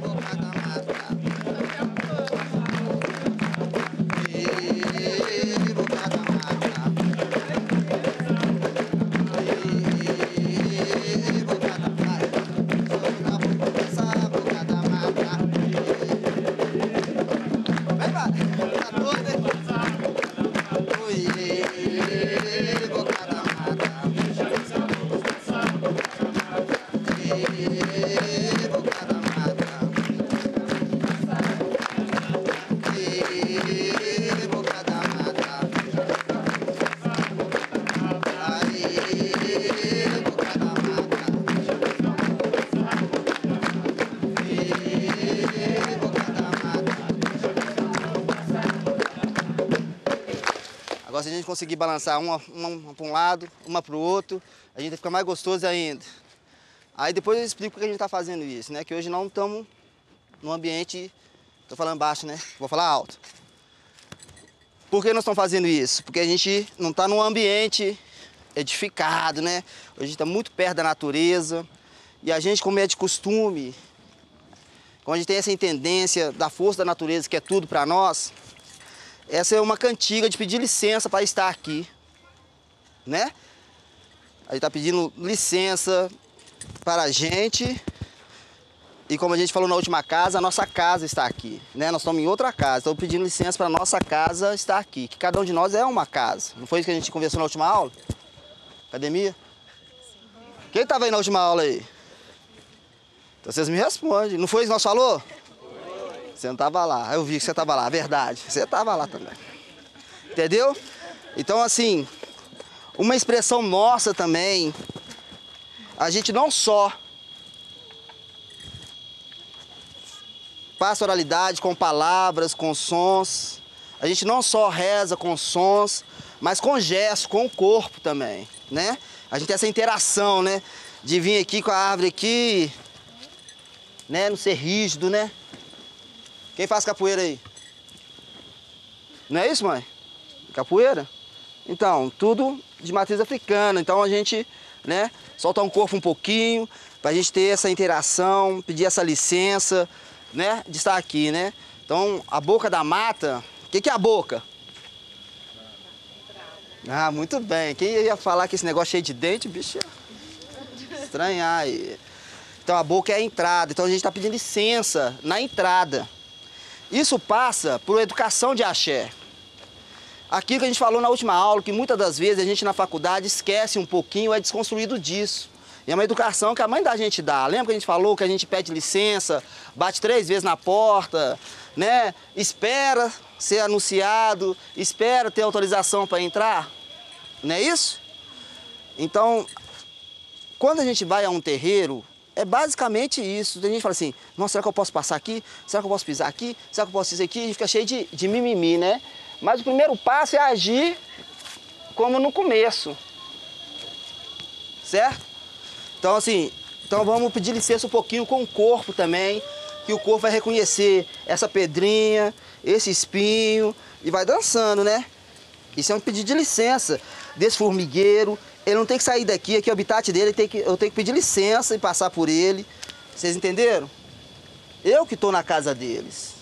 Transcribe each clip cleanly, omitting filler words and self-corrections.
boca da mata. Boca da mata. Boca da mata. Essa boca da mata. Vai, vai. Tá doido, hein? Boca da mata. Boca da mata. Boca da mata. Aí, boca da mata. Boca da mata. Agora, se a gente conseguir balançar uma para um lado, uma para o outro, a gente fica mais gostoso ainda. Aí depois eu explico por que a gente está fazendo isso, né? Que hoje não estamos num ambiente... Tô falando baixo, né? Vou falar alto. Por que nós estamos fazendo isso? Porque a gente não está num ambiente edificado, né? A gente está muito perto da natureza. E a gente, como é de costume, como a gente tem essa tendência da força da natureza, que é tudo para nós, essa é uma cantiga de pedir licença para estar aqui, né? A gente está pedindo licença para a gente. E como a gente falou na última casa, a nossa casa está aqui, né? Nós estamos em outra casa, estamos pedindo licença para a nossa casa estar aqui, que cada um de nós é uma casa. Não foi isso que a gente conversou na última aula? Academia? Quem estava aí na última aula aí? Então vocês me respondem. Não foi isso que nós falou? Foi. Você não estava lá, eu vi que você estava lá, verdade. Você estava lá também. Entendeu? Então assim, uma expressão nossa também, a gente não só passa oralidade com palavras, com sons. A gente não só reza com sons, mas com gestos, com o corpo também, né? A gente tem essa interação, né? De vir aqui com a árvore aqui, né? Não ser rígido, né? Quem faz capoeira aí? Não é isso, mãe? Capoeira? Então, tudo de matriz africana. Então a gente, né? Soltar um corpo um pouquinho, pra gente ter essa interação, pedir essa licença, né, de estar aqui, né? Então, a boca da mata, o que é a boca? Ah, muito bem. Quem ia falar que esse negócio cheio de dente, bicho, ia estranhar aí. Então, a boca é a entrada. Então, a gente está pedindo licença na entrada. Isso passa por educação de axé. Aquilo que a gente falou na última aula, que muitas das vezes a gente na faculdade esquece um pouquinho, é desconstruído disso. E é uma educação que a mãe da gente dá. Lembra que a gente falou que a gente pede licença, bate 3 vezes na porta, né? Espera ser anunciado, espera ter autorização para entrar? Não é isso? Então, quando a gente vai a um terreiro, é basicamente isso. A gente fala assim, nossa, será que eu posso passar aqui? Será que eu posso pisar aqui? Será que eu posso fazer aqui? A gente fica cheio de mimimi, né? Mas o primeiro passo é agir como no começo. Certo? Então, assim, vamos pedir licença um pouquinho com o corpo também, que o corpo vai reconhecer essa pedrinha, esse espinho, e vai dançando, né? Isso é um pedido de licença desse formigueiro. Ele não tem que sair daqui, aqui é o habitat dele, eu tenho que pedir licença e passar por ele. Vocês entenderam? Eu que estou na casa deles.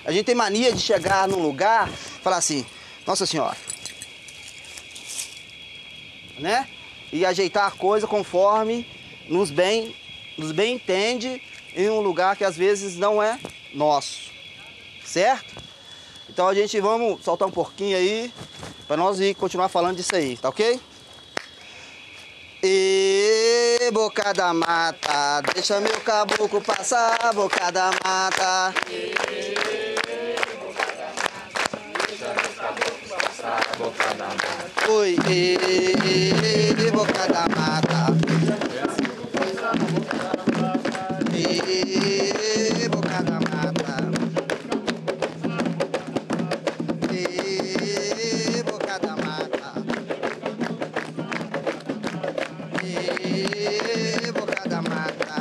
A gente tem mania de chegar num lugar e falar assim, Nossa Senhora, né? E ajeitar a coisa conforme nos bem entende em um lugar que às vezes não é nosso, certo? Então a gente vamos soltar um pouquinho aí para nós ir continuar falando disso aí, tá ok? E boca da mata, deixa meu caboclo passar, boca da mata. Boca da mata. Oi, boca da mata. Boca da mata. Boca da mata. Boca da mata. Boca da mata.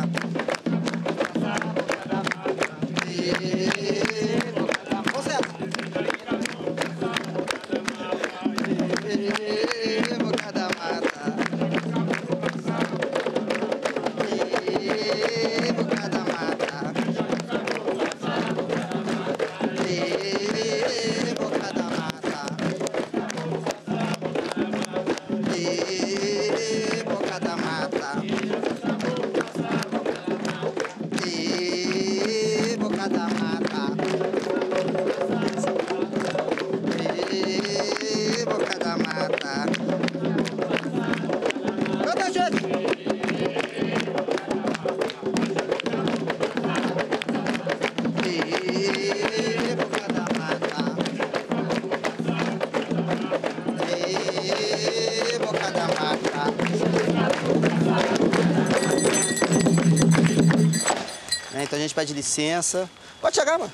gente pede licença. Pode chegar, mano.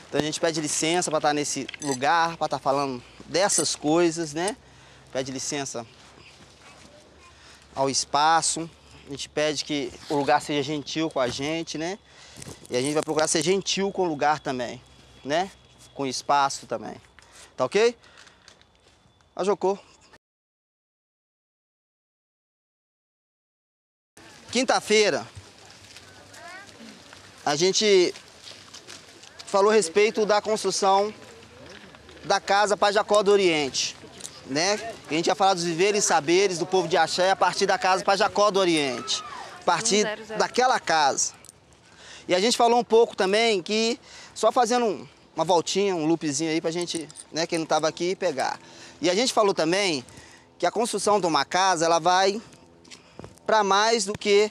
Então a gente pede licença para estar nesse lugar, para estar falando dessas coisas, né? Pede licença ao espaço. A gente pede que o lugar seja gentil com a gente, né? E a gente vai procurar ser gentil com o lugar também, né? Com o espaço também. Tá ok? A Jocô. Quinta-feira, a gente falou a respeito da construção da Casa Pajacó do Oriente, né? A gente ia falar dos viveres e saberes do povo de Axé a partir da Casa Pajacó do Oriente, a partir daquela casa. E a gente falou um pouco também que, só fazendo uma voltinha, um loopzinho aí pra gente, né, quem não estava aqui, pegar. E a gente falou também que a construção de uma casa, ela vai para mais do que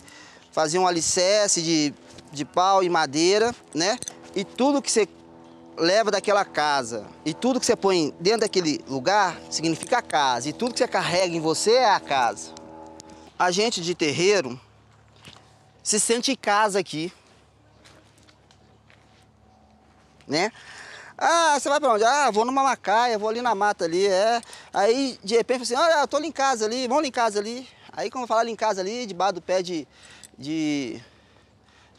fazer um alicerce de pau e madeira, né? E tudo que você leva daquela casa e tudo que você põe dentro daquele lugar significa a casa. E tudo que você carrega em você é a casa. A gente de terreiro se sente em casa aqui, né? Ah, você vai pra onde? Ah, vou numa macaia, vou ali na mata ali, é. Aí, de repente, assim, olha, eu tô ali em casa ali, vamos ali em casa ali. Aí, quando eu falar ali em casa ali, debaixo do pé de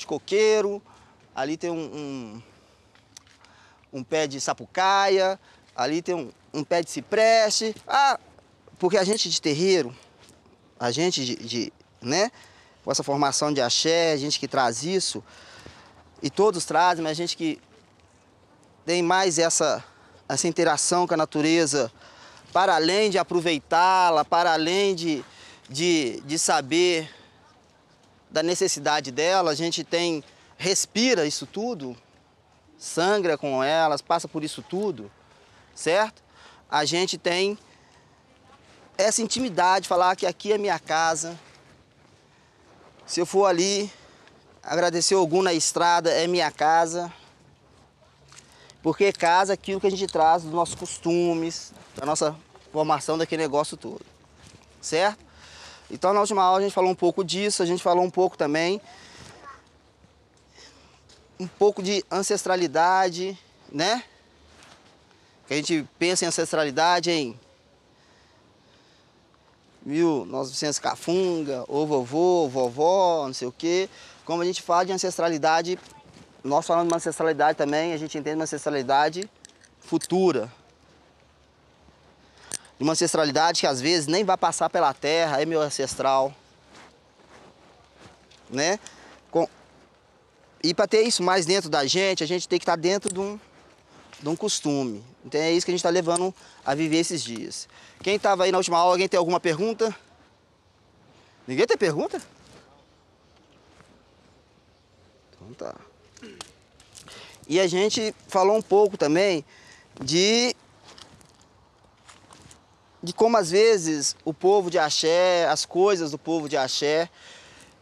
coqueiro, ali tem um pé de sapucaia, ali tem um pé de cipreste. Ah, porque a gente de terreiro, a gente né, com essa formação de axé, a gente que traz isso, e todos trazem, mas a gente que tem mais essa interação com a natureza, para além de aproveitá-la, para além de saber da necessidade dela, a gente respira isso tudo, sangra com elas, passa por isso tudo, certo? A gente tem essa intimidade, falar que aqui é minha casa. Se eu for ali, agradecer algum na estrada, é minha casa. Porque casa é aquilo que a gente traz dos nossos costumes, da nossa formação daquele negócio todo, certo? Então, na última aula a gente falou um pouco disso, a gente falou um pouco também, um pouco de ancestralidade, né? Que a gente pensa em ancestralidade em 1900 cafunga, ou vovô, vovó, não sei o quê. Como a gente fala de ancestralidade, nós falamos de uma ancestralidade também, a gente entende uma ancestralidade futura. De uma ancestralidade que às vezes nem vai passar pela terra, é meu ancestral. Né? E para ter isso mais dentro da gente tem que estar dentro de um costume. Então é isso que a gente está levando a viver esses dias. Quem estava aí na última aula, alguém tem alguma pergunta? Ninguém tem pergunta? Então tá. E a gente falou um pouco também de como às vezes o povo de axé, as coisas do povo de axé,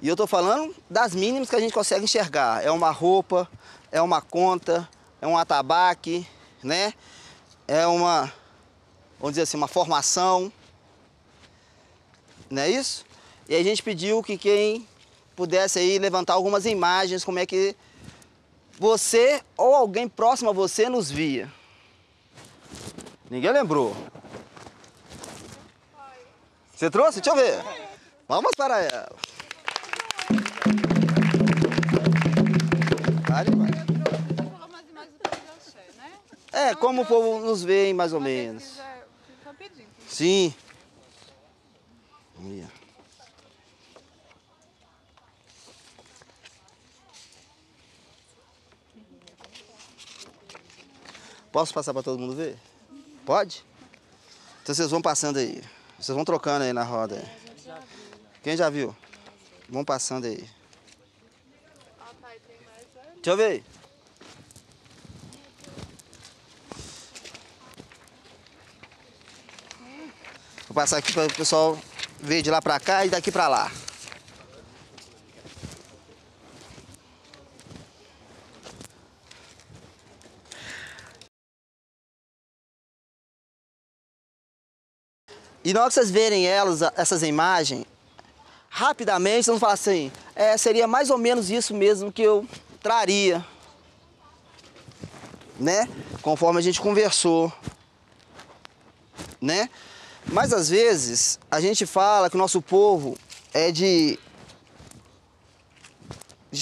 e eu tô falando das mínimas que a gente consegue enxergar. É uma roupa, é uma conta, é um atabaque, né? É uma, vamos dizer assim, uma formação, não é isso? E a gente pediu que quem pudesse aí levantar algumas imagens, como é que você ou alguém próximo a você nos via. Ninguém lembrou. Você trouxe? Deixa eu ver. Vamos para ela. É, como o povo nos vê, mais ou menos. Sim. Posso passar para todo mundo ver? Pode? Então vocês vão passando aí. Vocês vão trocando aí na roda. Quem já viu? Vão passando aí. Deixa eu ver. Vou passar aqui para o pessoal ver de lá para cá e daqui para lá. E na hora que vocês verem essas imagens, rapidamente, vamos falar assim, seria mais ou menos isso mesmo que eu traria, né? Conforme a gente conversou, né? Mas às vezes a gente fala que o nosso povo é de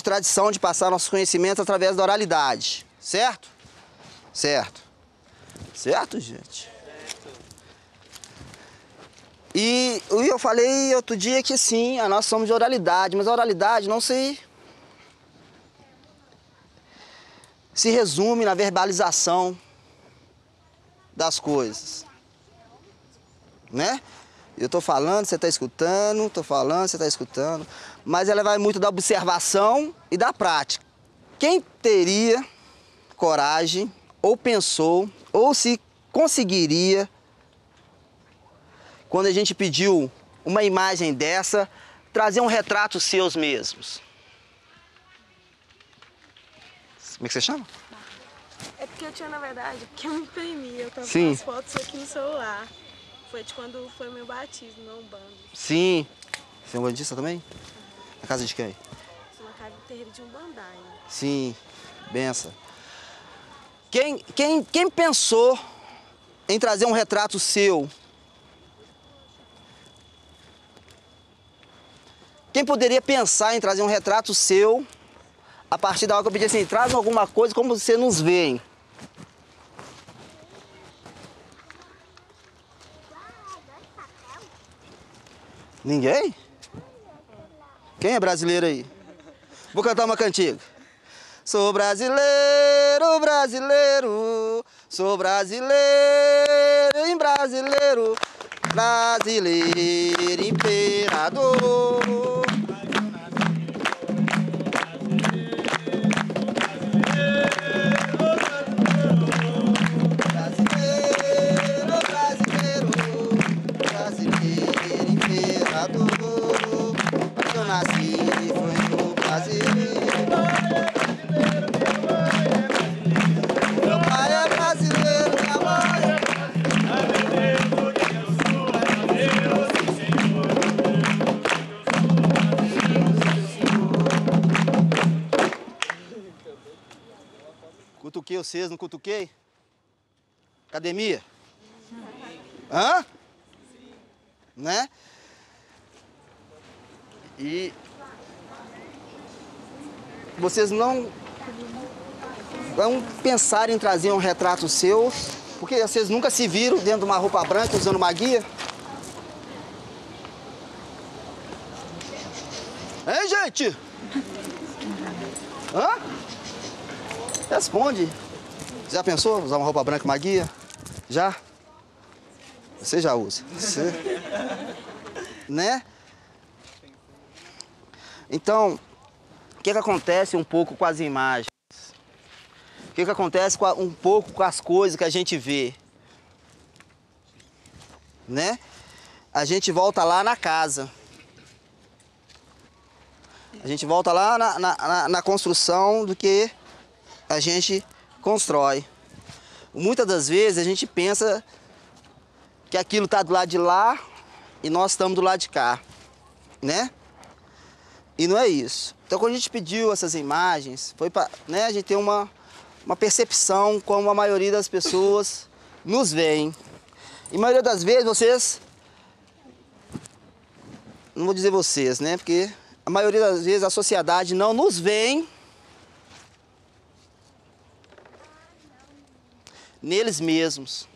tradição de passar nossos conhecimentos através da oralidade, certo? Certo. Certo, gente? E eu falei outro dia que sim, nós somos de oralidade, mas a oralidade não se resume na verbalização das coisas, né? Eu tô falando, você tá escutando, tô falando, você tá escutando, mas ela vai muito da observação e da prática. Quem teria coragem, ou pensou, ou se conseguiria, quando a gente pediu uma imagem dessa, trazer um retrato seus mesmos? Como é que você chama? É porque eu tinha, na verdade, porque eu imprimi, eu tava Sim. com as fotos aqui no celular. Foi de quando foi meu batismo na Umbanda. Sim. Você é um bandista também? Na casa de quem? Sou na casa do terreiro de Umbandai. Sim, benção. Quem pensou em trazer um retrato seu? Quem poderia pensar em trazer um retrato seu a partir da hora que eu pedi assim, traz alguma coisa como você nos vê? Ninguém? Quem é brasileiro aí? Vou cantar uma cantiga. Sou brasileiro, brasileiro, sou brasileiro, em brasileiro, brasileiro, imperador. Brasileiro, brasileiro, brasileiro, imperador. Onde eu nasci foi no Brasil. Meu pai é brasileiro, minha mãe é brasileira. Cutuquei vocês, não cutuquei? Academia? Hã? Né? E vocês não vão pensar em trazer um retrato seu, porque vocês nunca se viram dentro de uma roupa branca usando uma guia? Hein, gente? Hã? Responde. Já pensou usar uma roupa branca e uma guia? Já? Você já usa. Você... Né? Então, o que acontece um pouco com as imagens? O que acontece um pouco com as coisas que a gente vê? Né? A gente volta lá na casa. A gente volta lá na construção do que a gente constrói. Muitas das vezes a gente pensa que aquilo está do lado de lá e nós estamos do lado de cá, né? E não é isso. Então, quando a gente pediu essas imagens, foi para, né, a gente ter uma percepção como a maioria das pessoas nos veem. E a maioria das vezes vocês, não vou dizer vocês, né? Porque a maioria das vezes a sociedade não nos vê neles mesmos.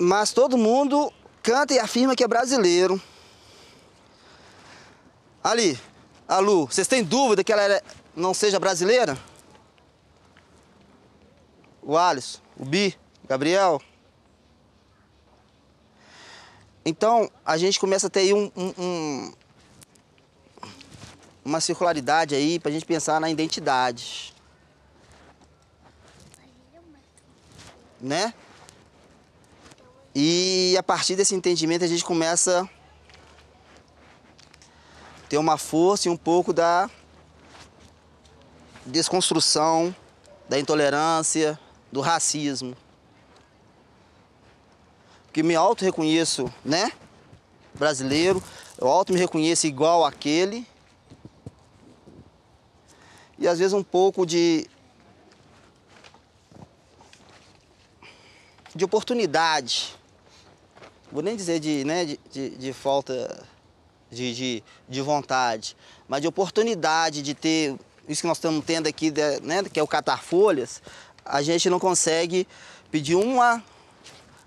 Mas todo mundo canta e afirma que é brasileiro. Ali, a Lu, vocês têm dúvida que ela não seja brasileira? O Alisson, o Bi, o Gabriel. Então, a gente começa a ter aí uma circularidade aí pra gente pensar na identidade. Né? E a partir desse entendimento a gente começa a ter uma força e um pouco da desconstrução, da intolerância, do racismo. porque me auto-reconheço, né, brasileiro, eu auto me reconheço igual àquele. E às vezes um pouco de oportunidade, vou nem dizer de falta de vontade, mas de oportunidade de ter isso que nós estamos tendo aqui, né, que é o catar folhas. A gente não consegue pedir uma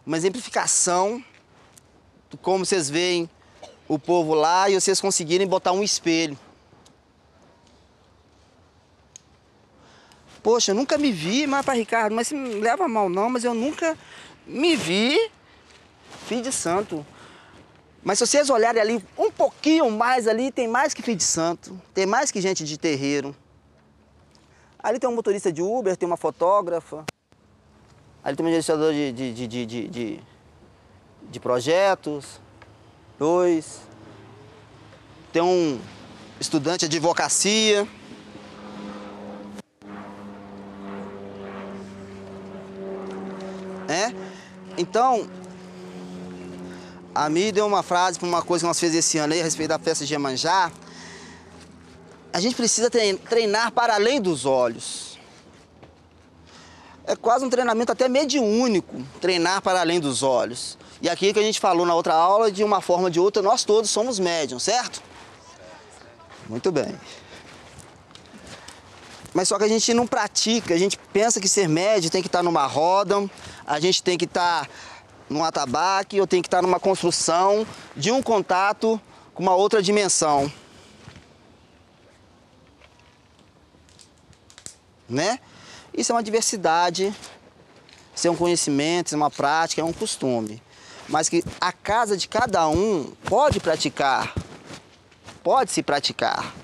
exemplificação de como vocês veem o povo lá e vocês conseguirem botar um espelho. Poxa, eu nunca me vi, mas para Ricardo, mas se me leva a mal não, mas eu nunca me vi filho de santo. Mas se vocês olharem ali um pouquinho mais ali, tem mais que filho de santo, tem mais que gente de terreiro. Ali tem um motorista de Uber, tem uma fotógrafa, ali tem um administrador de projetos, 2, tem um estudante de advocacia. Então, a Mi deu uma frase para uma coisa que nós fizemos esse ano aí, a respeito da festa de Iemanjá. A gente precisa treinar para além dos olhos. É quase um treinamento até mediúnico, treinar para além dos olhos. E aqui que a gente falou na outra aula, de uma forma ou de outra, nós todos somos médiums, certo? Muito bem. Mas só que a gente não pratica, a gente pensa que ser médium tem que estar numa roda, a gente tem que estar num atabaque, ou tem que estar numa construção de um contato com uma outra dimensão. Né? Isso é uma diversidade, isso é um conhecimento, isso é uma prática, é um costume. Mas que a casa de cada um pode praticar, pode se praticar.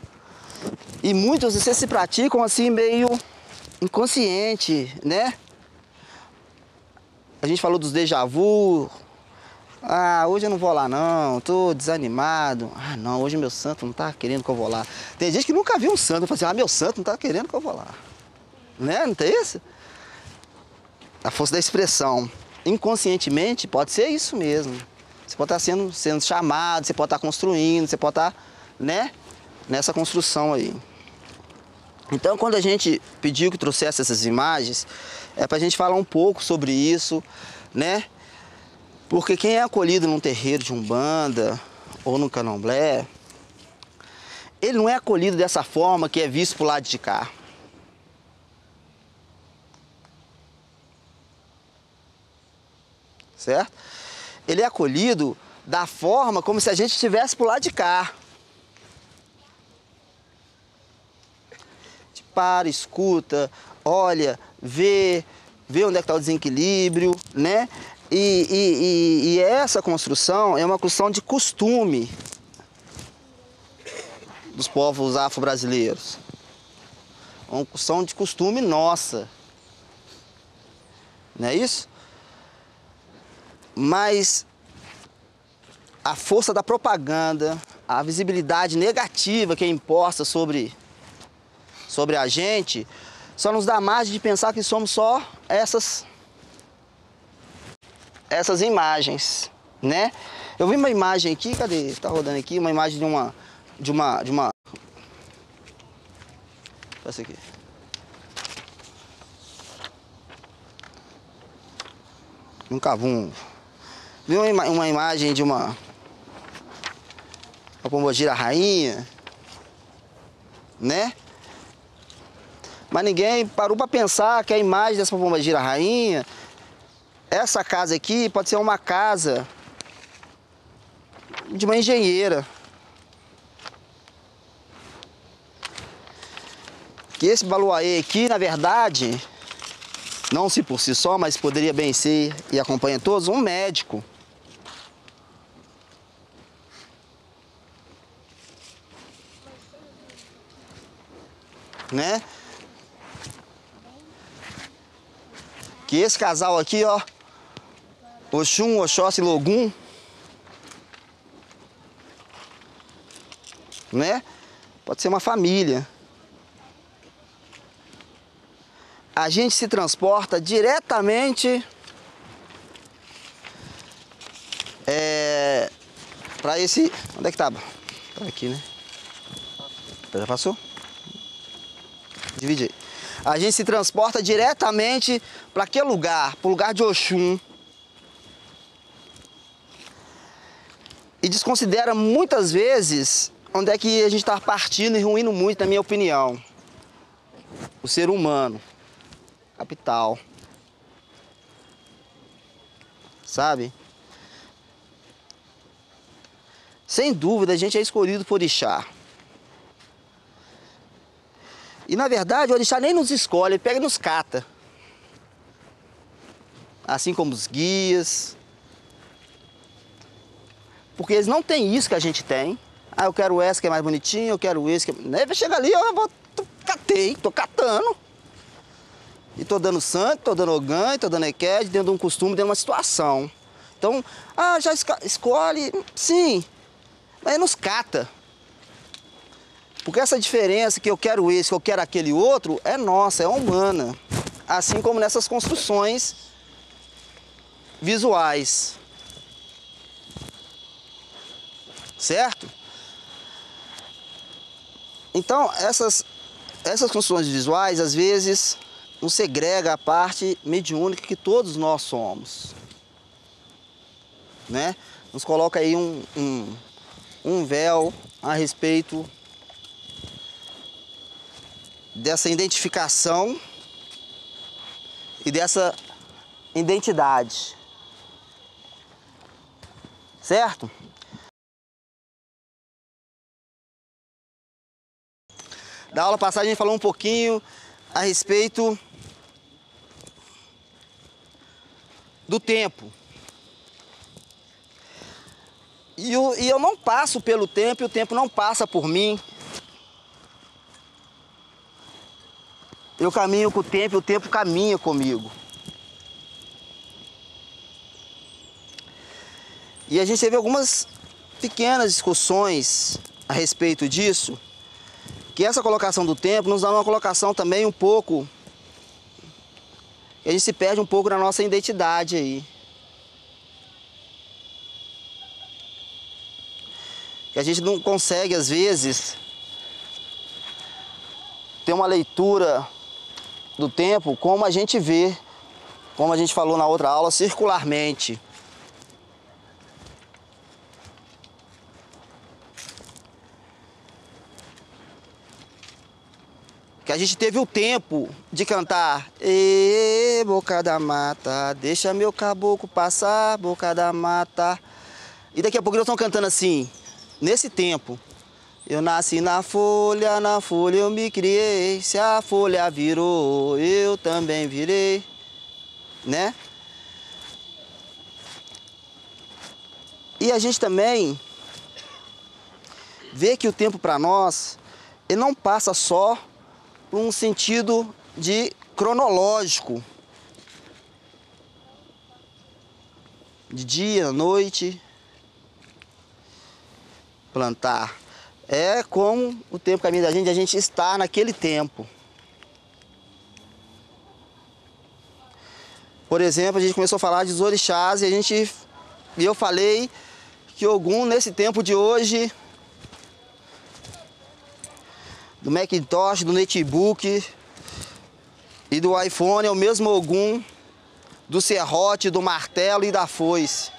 E muitos de vocês se praticam assim meio inconsciente, né? A gente falou dos déjà vu. Ah, hoje eu não vou lá não, tô desanimado. Ah não, hoje meu santo não tá querendo que eu vou lá. Tem gente que nunca viu um santo, fala assim, ah, meu santo não tá querendo que eu vou lá. Né? Não tem isso? A força da expressão. Inconscientemente pode ser isso mesmo. Você pode estar sendo chamado, você pode estar construindo, você pode estar, né, nessa construção aí. Então, quando a gente pediu que trouxesse essas imagens, é para a gente falar um pouco sobre isso, né? Porque quem é acolhido num terreiro de Umbanda ou no Candomblé, ele não é acolhido dessa forma que é visto pro lado de cá. Certo? Ele é acolhido da forma como se a gente estivesse pro lado de cá. Para, escuta, olha, vê onde é que está o desequilíbrio, né? E essa construção é uma construção de costume dos povos afro-brasileiros. É uma construção de costume nossa. Não é isso? Mas a força da propaganda, a visibilidade negativa que é imposta sobre a gente, só nos dá margem de pensar que somos só essas imagens, né? Eu vi uma imagem aqui, cadê? Tá rodando aqui, uma imagem de uma essa aqui. Um cavum. Vi uma imagem de uma pombogira rainha, né? Mas ninguém parou para pensar que a imagem dessa pombogira rainha, essa casa aqui pode ser uma casa de uma engenheira. Que esse baluaê aqui, na verdade, não se por si só, mas poderia bem ser, e acompanha todos, um médico. Né? Que esse casal aqui, ó, Oxum, Oxóssi e Logum, né? Pode ser uma família. A gente se transporta diretamente para esse... Onde é que tava? Tá aqui, né? Já passou? Divide aí. A gente se transporta diretamente para aquele lugar, para o lugar de Oxum. E desconsidera muitas vezes onde é que a gente está partindo e ruindo muito, na minha opinião. O ser humano. Capital. Sabe? Sem dúvida, a gente é escolhido por Orixá. E na verdade, o Orixá nem nos escolhe, ele pega e nos cata. Assim como os guias. Porque eles não têm isso que a gente tem. Ah, eu quero essa que é mais bonitinho, eu quero esse que é... Aí chega ali, eu vou... Catei, tô catando. E tô dando santo, tô dando ogã, tô dando equed, dentro de um costume, dentro de uma situação. Então, já escolhe, sim, mas nos cata. Porque essa diferença que eu quero esse, que eu quero aquele outro, é nossa, é humana. Assim como nessas construções visuais. Certo? Então, essas construções visuais, às vezes, nos segrega a parte mediúnica que todos nós somos. Né? Nos coloca aí um véu a respeito dessa identificação e dessa identidade. Certo? Da aula passada a gente falou um pouquinho a respeito do tempo. E eu não passo pelo tempo e o tempo não passa por mim. Eu caminho com o tempo e o tempo caminha comigo. E a gente teve algumas pequenas discussões a respeito disso. Que essa colocação do tempo nos dá uma colocação também um pouco... A gente se perde um pouco na nossa identidade aí. Que a gente não consegue, às vezes, ter uma leitura do tempo como a gente vê, como a gente falou na outra aula, circularmente. Que a gente teve o tempo de cantar "Ê, boca da mata, deixa meu caboclo passar, boca da mata". E daqui a pouco nós estamos cantando assim, nesse tempo. Eu nasci na folha eu me criei, se a folha virou, eu também virei, né? E a gente também vê que o tempo para nós, ele não passa só por um sentido de cronológico, de dia, noite, plantar. É como o tempo caminho da gente, a gente está naquele tempo. Por exemplo, a gente começou a falar de orixás e eu falei que Ogum, nesse tempo de hoje, do Macintosh, do Netbook e do iPhone, é o mesmo Ogum do serrote, do martelo e da foice.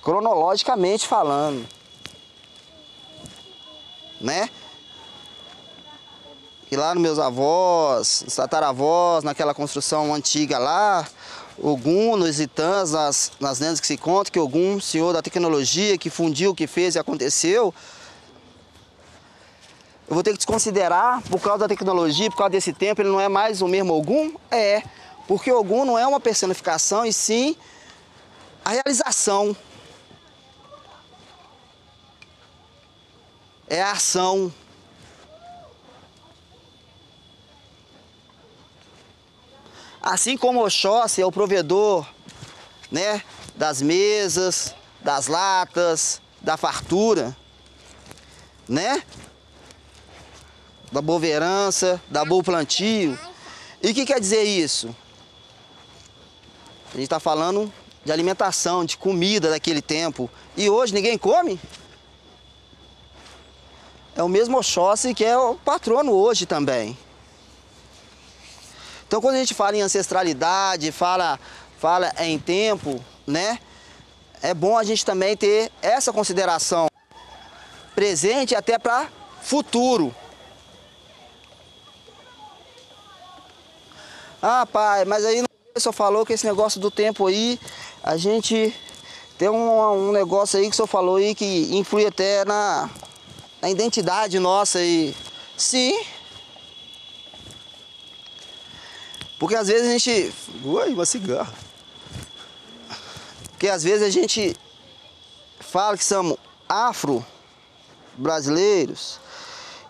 Cronologicamente falando, né? E lá nos meus avós, nos tataravós, naquela construção antiga lá, Ogum, nos Itãs, nas lendas que se contam, que Ogum, senhor da tecnologia, que fundiu o que fez e aconteceu, eu vou ter que desconsiderar, por causa da tecnologia, por causa desse tempo, ele não é mais o mesmo Ogum? É, porque Ogum não é uma personificação, e sim a realização. É a ação. Assim como Oxóssi é o provedor, né, das mesas, das latas, da fartura, né? Da boverança, da boa plantio. E o que quer dizer isso? A gente está falando de alimentação, de comida daquele tempo. E hoje ninguém come? É o mesmo Oxóssi que é o patrono hoje também. Então quando a gente fala em ancestralidade, fala em tempo, né? É bom a gente também ter essa consideração presente até para futuro. Ah, pai, mas aí o senhor falou que esse negócio do tempo aí, a gente tem um negócio aí que o senhor falou aí que influi até na identidade nossa aí. Sim. Porque às vezes a gente... Ui, uma cigarra. Porque às vezes a gente fala que somos afro-brasileiros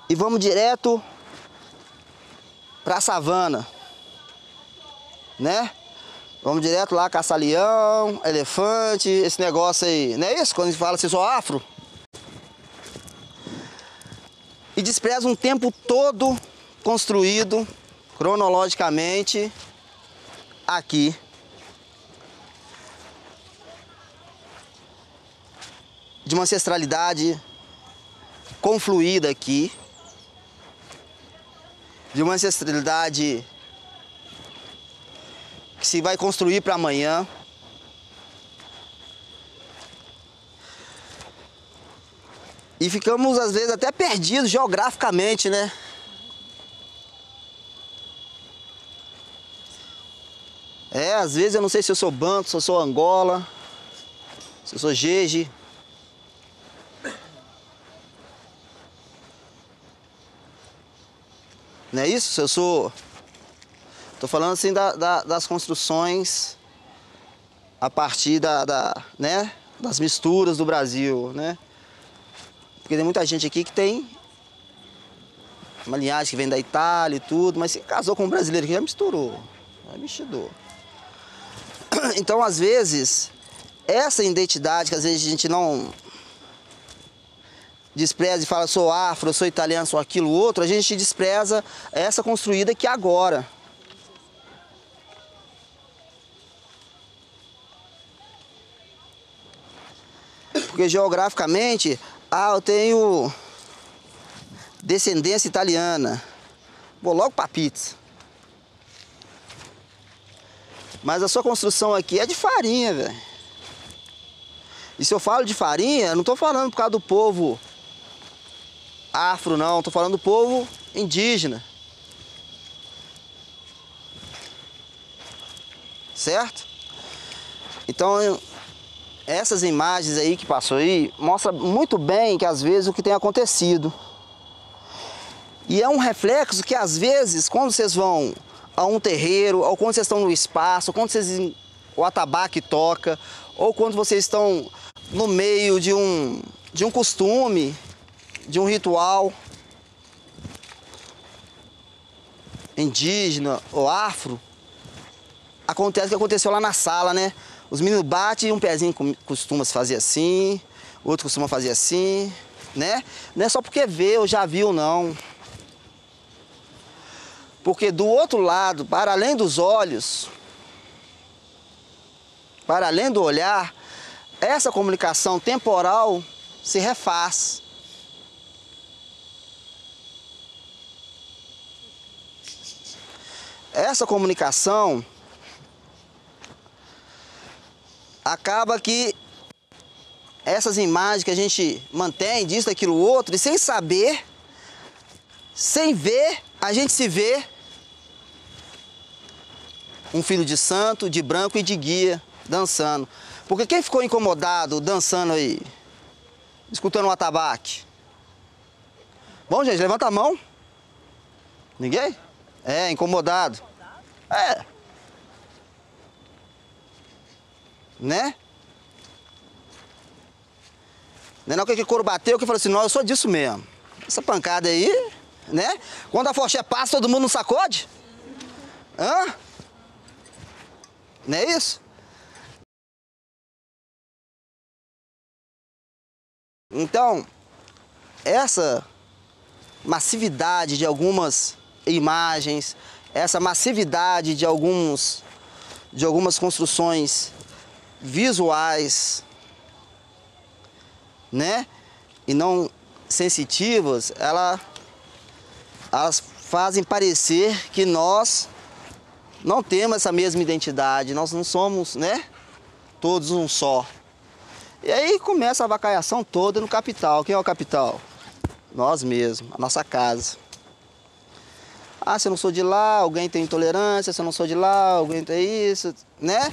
e vamos direto para a savana, né? Vamos direto lá caçar leão, elefante, esse negócio aí. Não é isso? Quando a gente fala assim, sou afro. E despreza um tempo todo construído cronologicamente aqui. De uma ancestralidade confluída aqui. De uma ancestralidade que se vai construir para amanhã. E ficamos, às vezes, até perdidos geograficamente, né? Às vezes eu não sei se eu sou Banto, se eu sou Angola, se eu sou Jeje. Não é isso? Se eu sou... Tô falando assim das construções a partir né? Das misturas do Brasil, né? Porque tem muita gente aqui que tem uma linhagem que vem da Itália e tudo, mas se casou com um brasileiro que já misturou, já misturou. Então, às vezes, essa identidade que às vezes a gente não despreza e fala sou afro, sou italiano, sou aquilo, outro, a gente despreza essa construída aqui agora. Porque geograficamente, eu tenho descendência italiana, vou logo para pizza. Mas a sua construção aqui é de farinha, velho. E se eu falo de farinha, eu não estou falando por causa do povo afro, não. Estou falando do povo indígena. Certo? Então, essas imagens aí que passou aí, mostra muito bem que às vezes o que tem acontecido. E é um reflexo que às vezes, quando vocês vão a um terreiro, ou quando vocês estão no espaço, ou quando o atabaque toca, ou quando vocês estão no meio de um costume, de um ritual indígena ou afro, acontece o que aconteceu lá na sala, né? Os meninos batem, um pezinho costuma se fazer assim, outro costuma fazer assim, né? Não é só porque vê ou já viu, não. Porque do outro lado, para além dos olhos, para além do olhar, essa comunicação temporal se refaz. Essa comunicação acaba que essas imagens que a gente mantém, disso, daquilo, outro, e sem saber, sem ver, a gente se vê um filho de santo, de branco e de guia, dançando. Porque quem ficou incomodado dançando aí, escutando um atabaque? Bom, gente, levanta a mão. Ninguém? Incomodado. Né? Não é que o couro bateu, que falou assim, não, eu sou disso mesmo. Essa pancada aí, né? Quando a foché passa, todo mundo não sacode? Hã? Não é isso? Então, essa massividade de algumas imagens, essa massividade de alguns de algumas construções visuais, né? E não sensitivas, elas fazem parecer que nós não temos essa mesma identidade, nós não somos, né? Todos um só. E aí começa a avacalhação toda no capital. Quem é o capital? Nós mesmos, a nossa casa. Ah, se eu não sou de lá, alguém tem intolerância, se eu não sou de lá, alguém tem isso, né?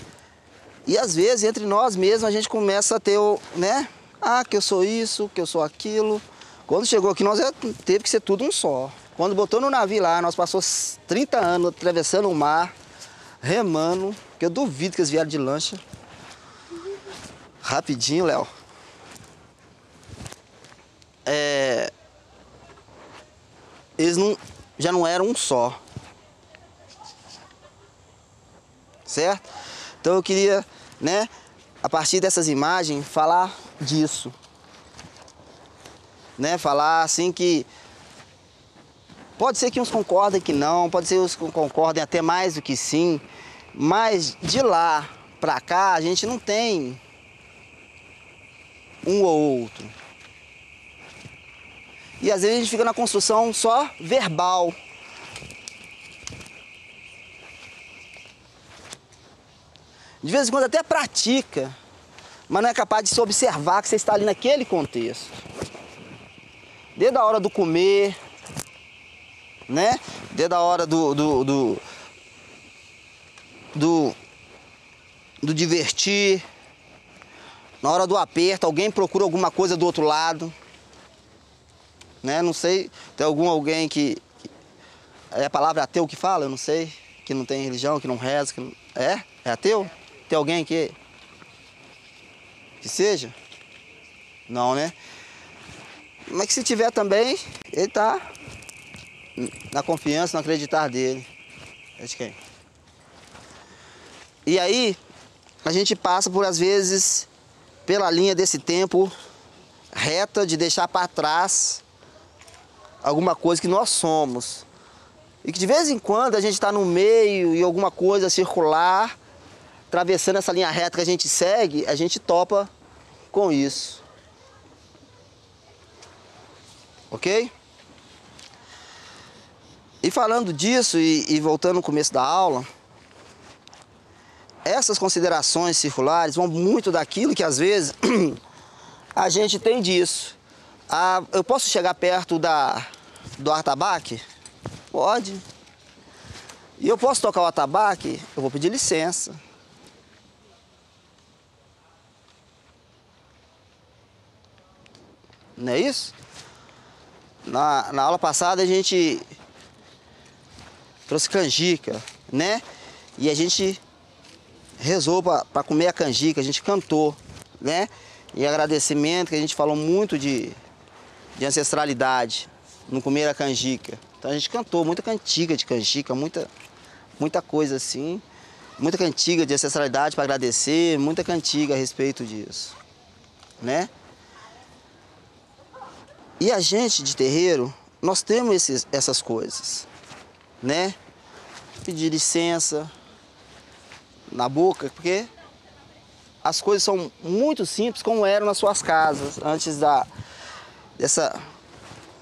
E às vezes, entre nós mesmos, a gente começa a ter o, né? Ah, que eu sou isso, que eu sou aquilo. Quando chegou aqui, nós teve que ser tudo um só. Quando botou no navio lá, nós passamos 30 anos atravessando o mar, remando, que eu duvido que eles vieram de lancha. Rapidinho, Léo. Eles já não eram um só. Certo? Então eu queria, né, a partir dessas imagens, falar disso. Né? Falar assim que pode ser que uns concordem que não, pode ser que uns concordem até mais do que sim, mas de lá pra cá a gente não tem um ou outro. E às vezes a gente fica na construção só verbal. De vez em quando até pratica, mas não é capaz de se observar que você está ali naquele contexto. Desde a hora do comer, né? Desde a hora do divertir. Na hora do aperto, alguém procura alguma coisa do outro lado. Né? Não sei, tem alguém que... É a palavra ateu que fala? Eu não sei. Que não tem religião, que não reza. Que não... É? É ateu? Tem alguém que seja? Não, né? Mas que se tiver também, ele tá na confiança, no acreditar dele. É de quem? E aí, a gente passa por, às vezes, pela linha desse tempo reta de deixar para trás alguma coisa que nós somos. E que de vez em quando a gente está no meio e alguma coisa circular, atravessando essa linha reta que a gente segue, a gente topa com isso. Ok? E falando disso e voltando no começo da aula, essas considerações circulares vão muito daquilo que às vezes a gente tem disso. Eu posso chegar perto do atabaque? Pode. E eu posso tocar o atabaque? Eu vou pedir licença. Não é isso? Na aula passada a gente trouxe canjica, né? E a gente rezou para comer a canjica, a gente cantou, né? E agradecimento, que a gente falou muito de ancestralidade no comer a canjica. Então a gente cantou muita cantiga de canjica, muita coisa assim, muita cantiga de ancestralidade para agradecer, muita cantiga a respeito disso, né? E a gente de terreiro, nós temos essas coisas, né? Pedir licença na boca, porque as coisas são muito simples como eram nas suas casas, antes dessa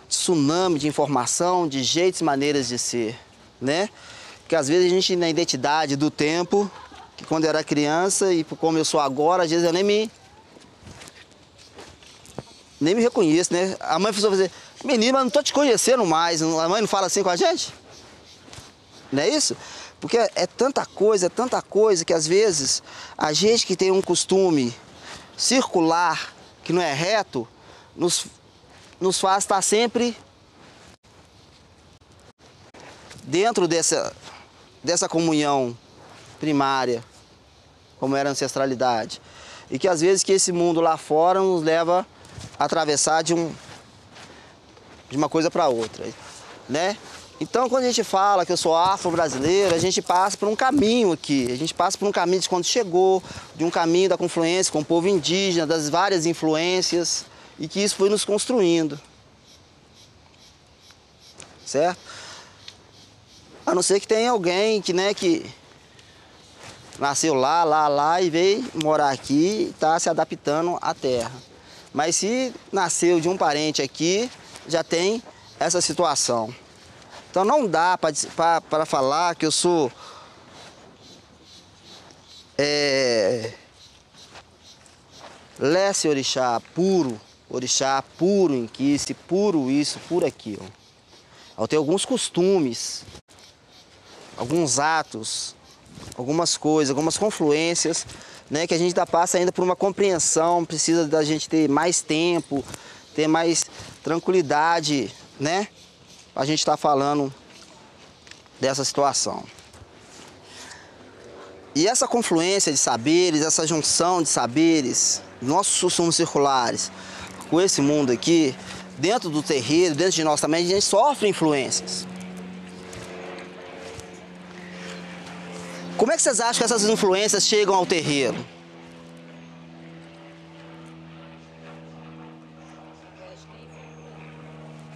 tsunami de informação, de jeitos e maneiras de ser, né? Que às vezes a gente, na identidade do tempo, que quando eu era criança e como eu sou agora, às vezes eu nem me reconheço, né? A mãe precisou fazer, menina, eu não tô te conhecendo mais, a mãe não fala assim com a gente? Não é isso? Porque é tanta coisa que às vezes a gente que tem um costume circular, que não é reto, nos faz estar sempre dentro dessa comunhão primária, como era a ancestralidade. E que às vezes que esse mundo lá fora nos leva a atravessar de uma coisa para outra, né? Então, quando a gente fala que eu sou afro-brasileiro, a gente passa por um caminho aqui. A gente passa por um caminho de quando chegou, de um caminho da confluência com o povo indígena, das várias influências, e que isso foi nos construindo. Certo? A não ser que tenha alguém que, né, que nasceu lá e veio morar aqui e está se adaptando à terra. Mas se nasceu de um parente aqui, já tem essa situação. Então não dá para falar que eu sou Lesse orixá puro inquice, puro isso, puro aquilo. Eu tenho alguns costumes, alguns atos, algumas coisas, algumas confluências, né, que a gente passa ainda por uma compreensão, precisa da gente ter mais tempo, ter mais tranquilidade, né, a gente está falando dessa situação. E essa confluência de saberes, essa junção de saberes, nossos costumes circulares, com esse mundo aqui, dentro do terreiro, dentro de nós também, a gente sofre influências. Como é que vocês acham que essas influências chegam ao terreiro?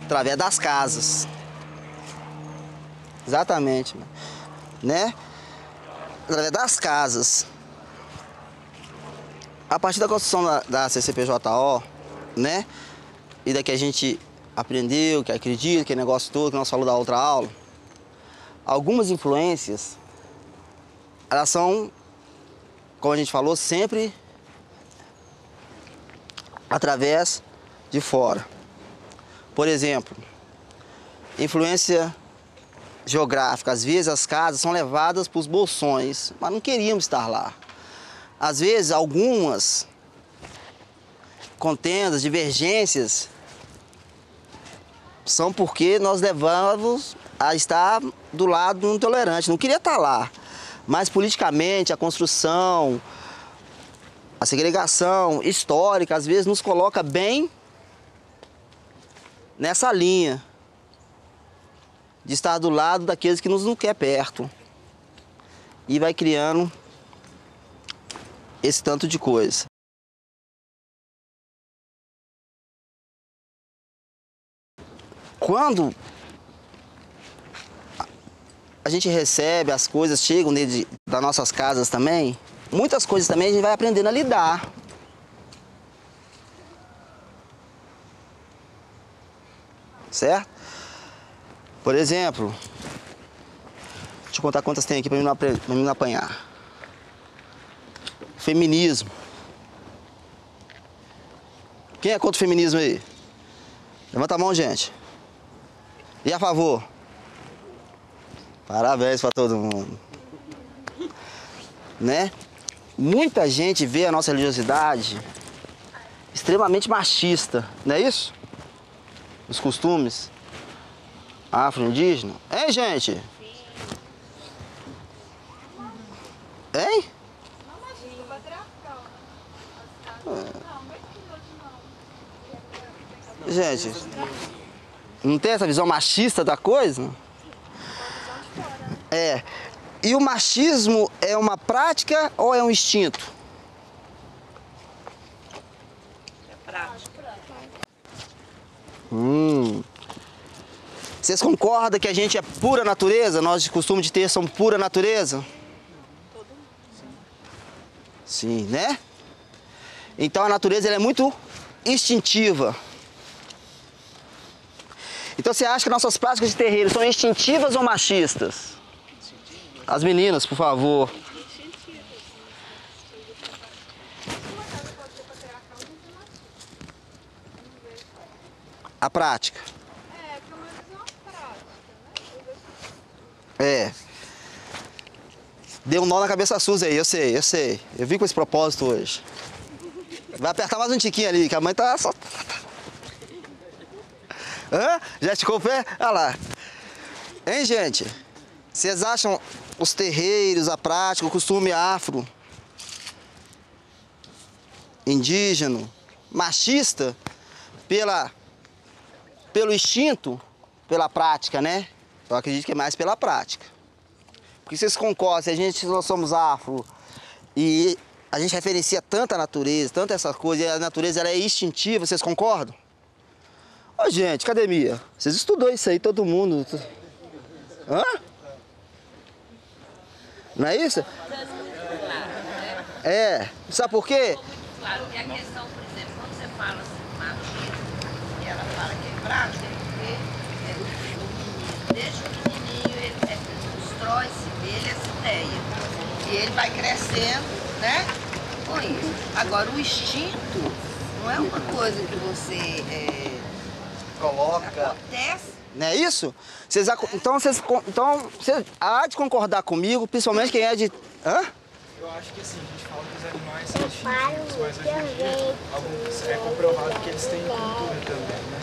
Através das casas. Exatamente, né? Através das casas. A partir da construção da CCPJO, né? E da que a gente aprendeu, que acredita, que é negócio todo, que nós falamos da outra aula, algumas influências, elas são, como a gente falou, sempre através de fora. Por exemplo, influência geográfica. Às vezes as casas são levadas para os bolsões, mas não queríamos estar lá. Às vezes algumas contendas, divergências, são porque nós levamos a estar do lado do intolerante. Não queria estar lá, mas politicamente a construção, a segregação histórica, às vezes nos coloca bem nessa linha de estar do lado daqueles que nos não quer perto. E vai criando esse tanto de coisa. Quando a gente recebe, as coisas chegam dentro das nossas casas também, muitas coisas também a gente vai aprendendo a lidar. Certo? Por exemplo, deixa eu contar quantas tem aqui para mim não apanhar. Feminismo. Quem é contra o feminismo aí? Levanta a mão, gente. E a favor? Parabéns para todo mundo. Né? Muita gente vê a nossa religiosidade extremamente machista, não é isso? Os costumes afro-indígenas. Hein, gente? Hein? Gente, não tem essa visão machista da coisa? É. E o machismo é uma prática ou é um instinto? É prática. Vocês concordam que a gente é pura natureza? Nós de costume de ter somos pura natureza? Sim, né? Então a natureza ela é muito instintiva. Então você acha que nossas práticas de terreiro são instintivas ou machistas? As meninas, por favor. A prática. É. Deu um nó na cabeça Suzy aí, eu sei. Eu vim com esse propósito hoje. Vai apertar mais um tiquinho ali, que a mãe tá só... Hã? Já esticou o pé? Olha lá. Hein, gente? Vocês acham os terreiros, a prática, o costume afro, indígena, machista, pelo instinto, pela prática, né? Eu acredito que é mais pela prática. Porque vocês concordam, se nós somos afro e a gente referencia tanto a natureza, tanto essa coisa, e a natureza ela é instintiva, vocês concordam? Ô, gente, academia, vocês estudou isso aí, todo mundo. Hã? Não é isso? Sabe por quê? Claro, e a questão, por exemplo, quando você fala assim, matriz, e ela fala que é prática, é porque desde o pequenininho ele constrói-se dele essa ideia. E ele vai crescendo, né, com isso. Agora, o instinto não é uma coisa que você Coloca. acontece. Não é isso? Então, você há de concordar comigo, principalmente quem é de... Hã? Eu acho que assim, a gente fala que os animais são instintivos, mas hoje em dia alguns, é comprovado que eles têm cultura também, né?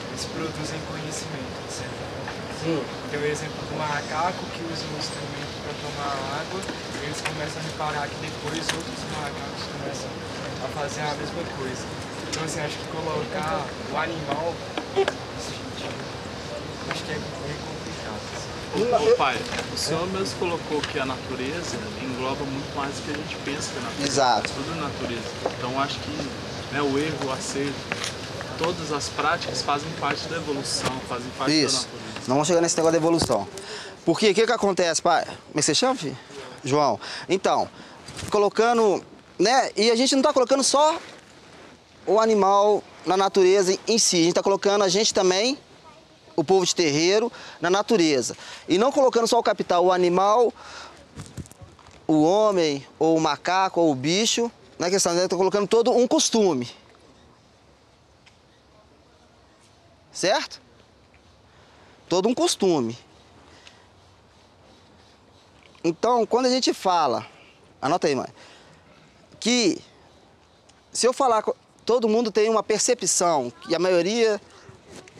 Eles produzem conhecimento, de certa forma. Tem o exemplo do macaco que usa um instrumento para tomar água e eles começam a reparar que depois outros macacos começam a fazer a mesma coisa. Então assim, acho que colocar o animal instintivo, acho que é bem complicado. Assim. Ô pai, o senhor mesmo colocou que a natureza engloba muito mais do que a gente pensa que é natureza. Exato. Tudo é natureza. Então acho que o erro, o acerto, todas as práticas fazem parte da evolução, fazem parte da natureza. Não vamos chegar nesse negócio da evolução. Porque o que acontece, pai? Como é que você chama, filho? João. Então, colocando, né? E a gente não está colocando só o animal na natureza em si. A gente está colocando a gente também, o povo de terreiro, na natureza. E não colocando só o capital, o animal, o homem, ou o macaco, ou o bicho. Não é questão, a gente está colocando todo um costume. Certo? Todo um costume. Então, quando a gente fala, anota aí, mãe, que se eu falar, todo mundo tem uma percepção, que a maioria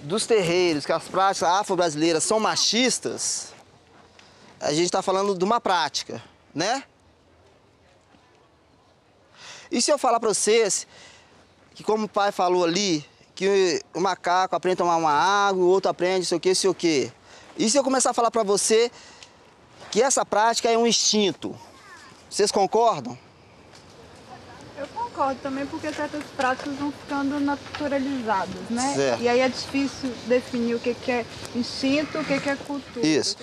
dos terreiros, que as práticas afro-brasileiras são machistas, a gente está falando de uma prática, né? E se eu falar para vocês, que como o pai falou ali, que o macaco aprende a tomar uma água, o outro aprende sei o quê. E se eu começar a falar para você que essa prática é um instinto, vocês concordam? Eu concordo também, porque certas práticas vão ficando naturalizadas, né? Certo. E aí é difícil definir o que é instinto, o que é cultura. Isso.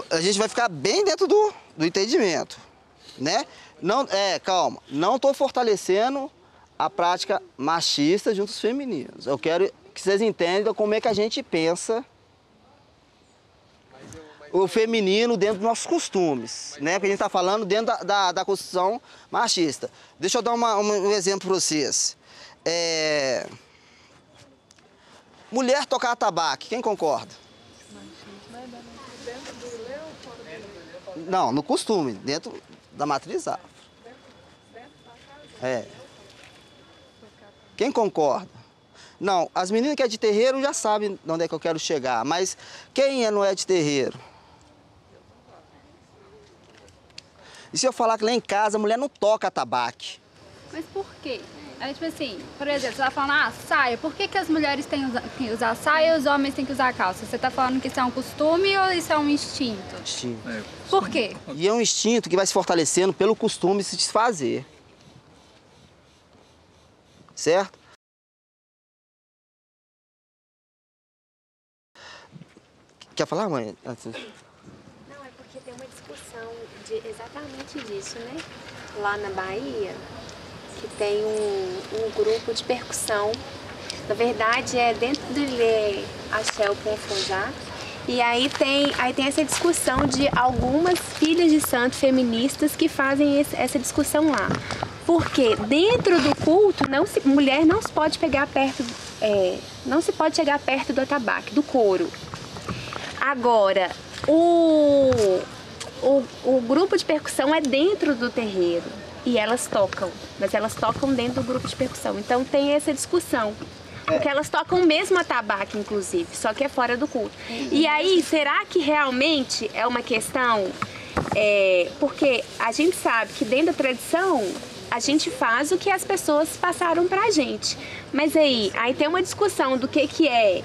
A gente vai ficar bem dentro do entendimento, né? Não, calma, não estou fortalecendo a prática machista junto aos femininos. Eu quero que vocês entendam como é que a gente pensa o feminino dentro dos nossos costumes, né? Porque a gente está falando dentro da Constituição machista. Deixa eu dar um exemplo para vocês. Mulher tocar atabaque, quem concorda? Não, no costume, dentro da matriz afro. Quem concorda? Não, as meninas que é de terreiro já sabem de onde é que eu quero chegar, mas quem não é de terreiro? E se eu falar que lá em casa a mulher não toca atabaque? Mas por quê? Aí, tipo assim, por exemplo, você tá falando, saia, por que as mulheres têm que usar saia e os homens têm que usar calça? Você tá falando que isso é um costume ou isso é um instinto? Instinto. Por quê? E é um instinto que vai se fortalecendo pelo costume se desfazer. Certo? Quer falar, mãe? Não, é porque tem uma discussão exatamente disso, né? Lá na Bahia, que tem um grupo de percussão. Na verdade, é dentro do Ilê Axé o Ponfonjá. E aí tem essa discussão de algumas filhas de santo feministas que fazem essa discussão lá. Porque dentro do culto, mulher não se pode pegar perto, não se pode chegar perto do atabaque, do couro. Agora, o grupo de percussão é dentro do terreiro e elas tocam, mas elas tocam dentro do grupo de percussão. Então tem essa discussão, porque elas tocam o mesmo atabaque, inclusive, só que é fora do culto. E aí, será que realmente é uma questão? Porque a gente sabe que dentro da tradição a gente faz o que as pessoas passaram pra gente. Mas aí tem uma discussão do que é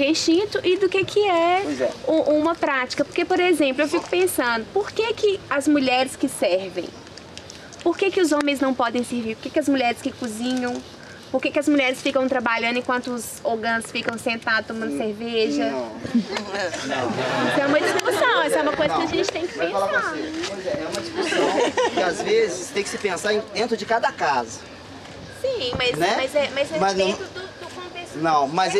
instinto e do que é uma prática. Porque, por exemplo, eu fico pensando, por que as mulheres que servem? Por que os homens não podem servir? Por que as mulheres que cozinham Por que as mulheres ficam trabalhando enquanto os ogãs ficam sentados tomando cerveja? Isso é uma discussão, isso é uma coisa que a gente tem que pensar. Pois é uma discussão que às vezes tem que se pensar dentro de cada casa. Sim, mas, né? mas dentro do contexto. Não, mas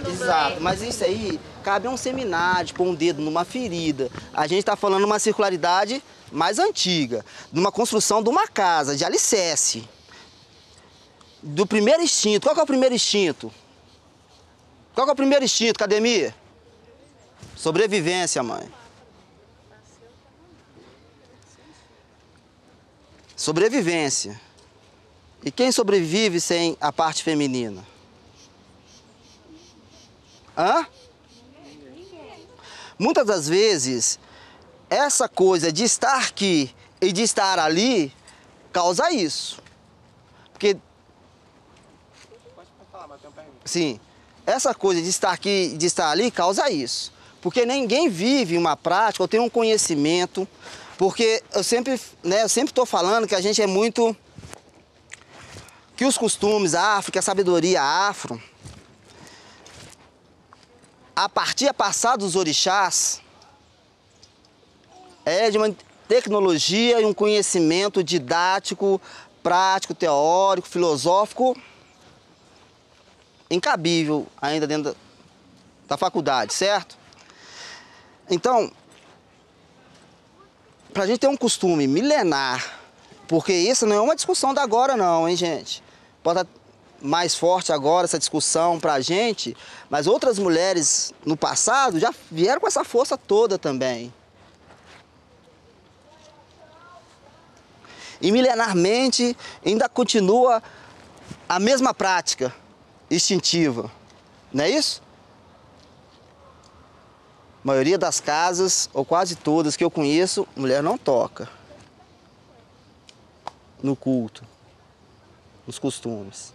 exato, mas isso aí cabe a um seminário, de pôr um dedo numa ferida. A gente está falando uma circularidade mais antiga, numa construção de uma casa, de alicerce. Do primeiro instinto. Qual que é o primeiro instinto? Qual que é o primeiro instinto, Academia? Sobrevivência, mãe. Sobrevivência. E quem sobrevive sem a parte feminina? Hã? Muitas das vezes, essa coisa de estar aqui e de estar ali causa isso. Porque... Sim, essa coisa de estar aqui e de estar ali causa isso. Porque ninguém vive uma prática ou tem um conhecimento. Porque eu sempre estou falando que a gente é muito... Que os costumes afro, que a sabedoria afro, a passar dos orixás, é de uma tecnologia e um conhecimento didático, prático, teórico, filosófico, incabível ainda dentro da faculdade, certo? Então, para a gente ter um costume milenar, porque isso não é uma discussão da agora não, hein, gente? Pode estar mais forte agora essa discussão para a gente, mas outras mulheres no passado já vieram com essa força toda também. E milenarmente ainda continua a mesma prática instintiva, não é isso? A maioria das casas, ou quase todas que eu conheço, mulher não toca no culto, nos costumes.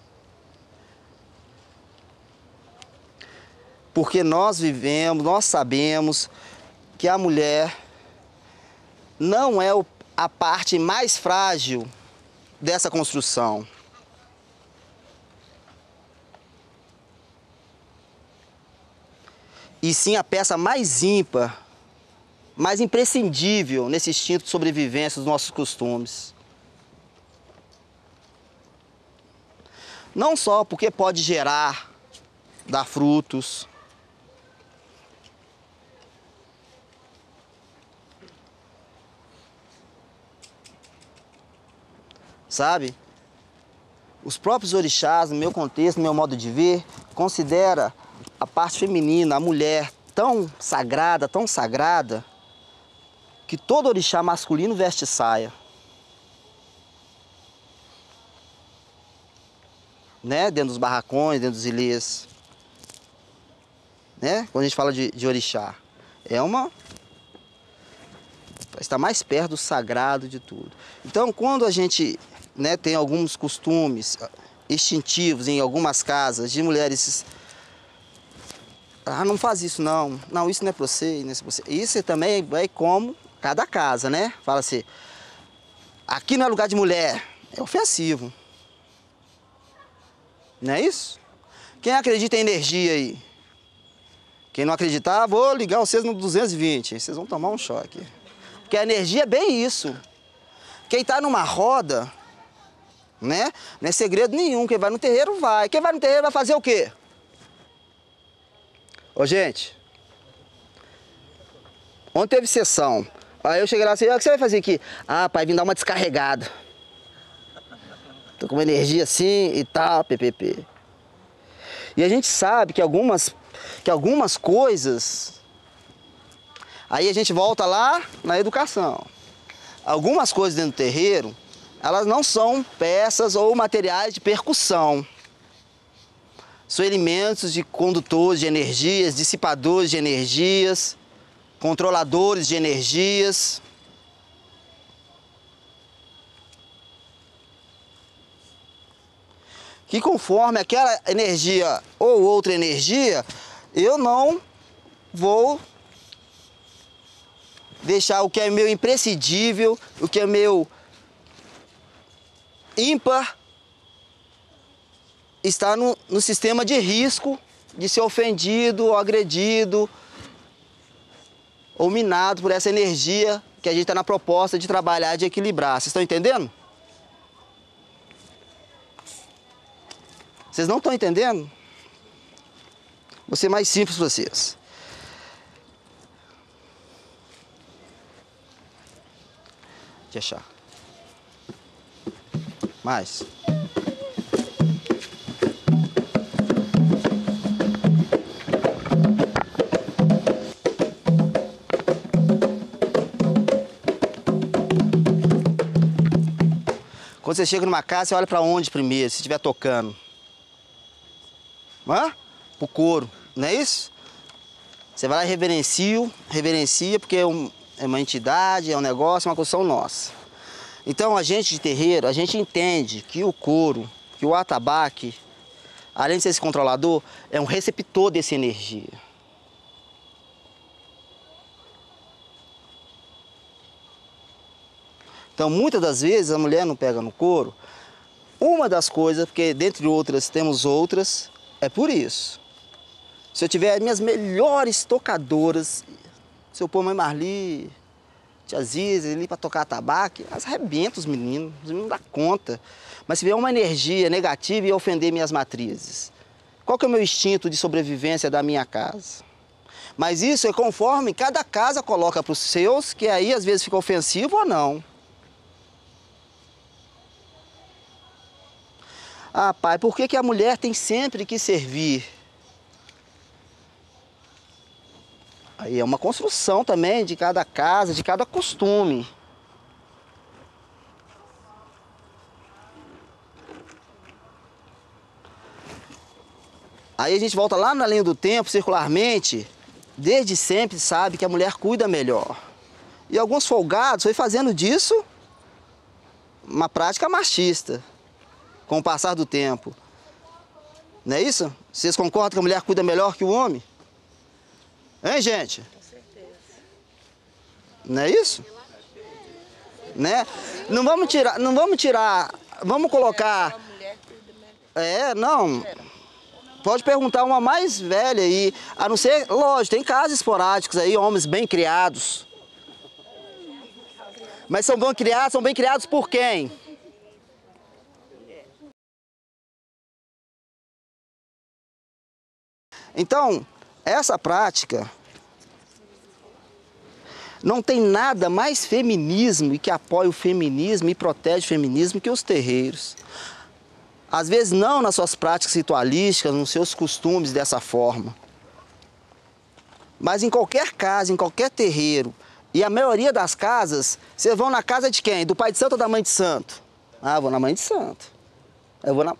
Porque nós vivemos, nós sabemos que a mulher não é a parte mais frágil dessa construção. E sim a peça mais ímpar, mais imprescindível nesse instinto de sobrevivência dos nossos costumes. Não só porque pode gerar, dar frutos, sabe? Os próprios orixás, no meu contexto, no meu modo de ver, considera a parte feminina, a mulher, tão sagrada, que todo orixá masculino veste saia. Né? Dentro dos barracões, dentro dos ilês. Né? Quando a gente fala de orixá, está mais perto do sagrado de tudo. Então, quando a gente, né, tem alguns costumes instintivos em algumas casas de mulheres... Ah, não faz isso não. Não, isso não é para você, não é para você. Isso também é como cada casa, né? Fala assim, aqui não é lugar de mulher. É ofensivo. Não é isso? Quem acredita em energia aí? Quem não acreditar, vou ligar vocês no 220. Vocês vão tomar um choque. Porque a energia é bem isso. Quem está numa roda, né? Não é segredo nenhum. Quem vai no terreiro vai. Quem vai no terreiro vai fazer o quê? Ô, gente, ontem teve sessão. Aí eu cheguei lá assim, o que você vai fazer aqui? Ah, pai, vim dar uma descarregada. Tô com uma energia assim e tal, ppp. E a gente sabe que algumas coisas... Aí a gente volta lá na educação. Algumas coisas dentro do terreiro, elas não são peças ou materiais de percussão. São elementos de condutores de energias, dissipadores de energias, controladores de energias. Que conforme aquela energia ou outra energia, eu não vou deixar o que é meu imprescindível, o que é meu ímpar, está no sistema de risco de ser ofendido, ou agredido, ou minado por essa energia que a gente está na proposta de trabalhar, de equilibrar. Vocês estão entendendo? Vocês não estão entendendo? Vou ser mais simples para vocês. Deixa eu achar. Mais. Quando você chega numa casa, você olha para onde primeiro, se estiver tocando? Hã? Pro couro, não é isso? Você vai lá e reverencia, porque é uma entidade, é um negócio, é uma construção nossa. Então, a gente de terreiro, a gente entende que o couro, que o atabaque, além de ser esse controlador, é um receptor dessa energia. Então, muitas das vezes, a mulher não pega no couro. Uma das coisas, porque dentre outras temos outras, é por isso. Se eu tiver minhas melhores tocadoras, se eu pôr mãe Marli, tia Ziza ali para tocar tabaco, elas arrebentam os meninos não dão conta. Mas se vier uma energia negativa e ofender minhas matrizes, qual que é o meu instinto de sobrevivência da minha casa? Mas isso é conforme cada casa coloca para os seus, que aí às vezes fica ofensivo ou não. Ah, pai, por que a mulher tem sempre que servir? Aí é uma construção também de cada casa, de cada costume. Aí a gente volta lá na linha do tempo, circularmente, desde sempre sabe que a mulher cuida melhor. E alguns folgados foi fazendo disso uma prática machista, com o passar do tempo. Não é isso? Vocês concordam que a mulher cuida melhor que o homem? Hein, gente? Com certeza. Não é isso? Né? Não vamos tirar, vamos colocar... A mulher cuida melhor. Não. Pode perguntar uma mais velha aí, a não ser, lógico, tem casos esporádicos aí, homens bem criados. Mas são bem criados por quem? Então, essa prática não tem nada mais feminismo e que apoia o feminismo e protege o feminismo que os terreiros. Às vezes não nas suas práticas ritualísticas, nos seus costumes dessa forma. Mas em qualquer casa, em qualquer terreiro, e a maioria das casas, vocês vão na casa de quem? Do pai de santo ou da mãe de santo? Ah, vou na mãe de santo. Eu vou na...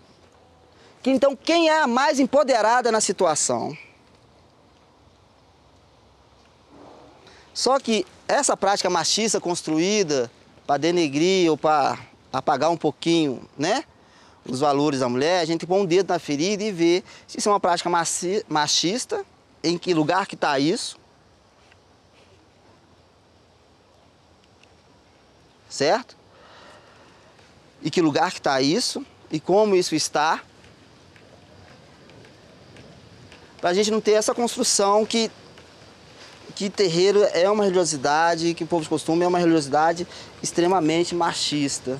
Então, quem é a mais empoderada na situação? Só que essa prática machista construída para denegrir ou para apagar um pouquinho, né, os valores da mulher, a gente põe um dedo na ferida e vê se isso é uma prática machista, em que lugar que está isso, certo? E que lugar que está isso, e como isso está, para a gente não ter essa construção que terreiro é uma religiosidade, que o povo de costume é uma religiosidade extremamente machista,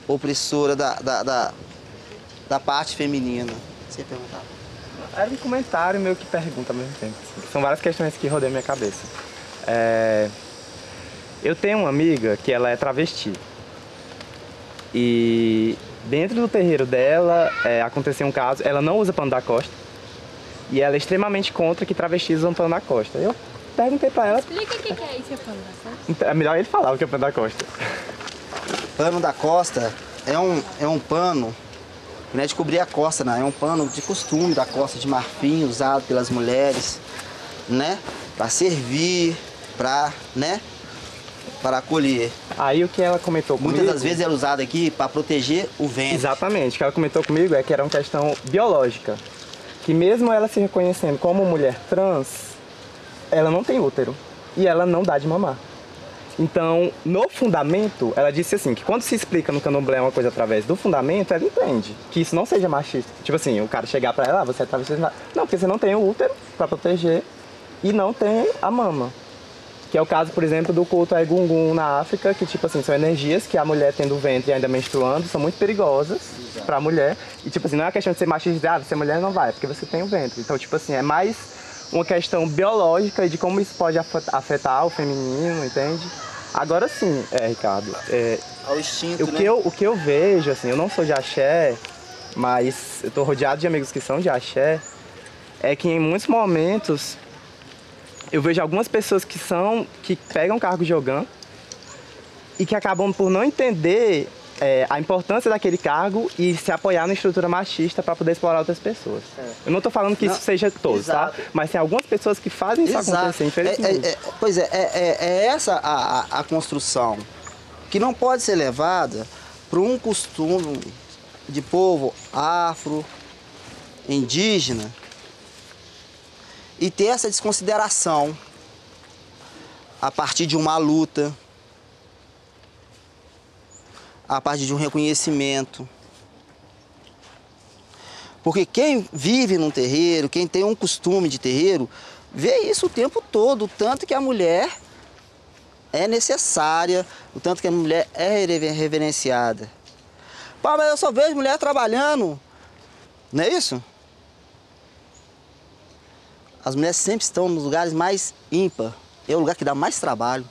opressora da parte feminina. Você ia perguntar? Era um comentário meio que pergunta ao mesmo tempo. São várias questões que rodeiam minha cabeça. Eu tenho uma amiga que ela é travesti. E dentro do terreiro dela aconteceu um caso, ela não usa pano da costa. E ela é extremamente contra que travestis usam pano da costa. Eu perguntei pra ela... Explica o que é isso, pano da costa. É melhor ele falar o que é pano da costa. Pano da costa é um pano, não é de cobrir a costa, não. É um pano de costume da costa de marfim, usado pelas mulheres, né? Para servir, para acolher. Aí o que ela comentou comigo... Muitas das vezes é usado aqui para proteger o ventre. Exatamente. O que ela comentou comigo é que era uma questão biológica. Que mesmo ela se reconhecendo como mulher trans, ela não tem útero. E ela não dá de mamar. Então, no fundamento, ela disse assim, que quando se explica no candomblé uma coisa através do fundamento, ela entende que isso não seja machista. Tipo assim, o cara chegar pra ela, você é travesti. Não, porque você não tem o útero pra proteger e não tem a mama. Que é o caso, por exemplo, do culto a Egungun na África, que tipo assim, são energias que a mulher tendo o ventre e ainda menstruando são muito perigosas pra mulher. E tipo assim, não é uma questão de ser machista, você é mulher não vai, porque você tem o ventre. Então, tipo assim, é mais uma questão biológica e de como isso pode afetar o feminino, entende? Agora sim, Ricardo, Ao instinto, o que eu vejo, assim, eu não sou de axé, mas eu tô rodeado de amigos que são de axé, é que em muitos momentos eu vejo algumas pessoas que pegam cargo de ogã e que acabam por não entender a importância daquele cargo e se apoiar na estrutura machista para poder explorar outras pessoas. Eu não estou falando que isso seja todos, tá? Mas tem algumas pessoas que fazem isso acontecer, infelizmente. Pois é essa a construção que não pode ser levada para um costume de povo afro, indígena, e ter essa desconsideração a partir de uma luta, a partir de um reconhecimento. Porque quem vive num terreiro, quem tem um costume de terreiro, vê isso o tempo todo, o tanto que a mulher é necessária, o tanto que a mulher é reverenciada. Pá, mas eu só vejo mulher trabalhando, não é isso? As mulheres sempre estão nos lugares mais ímpar, é o lugar que dá mais trabalho.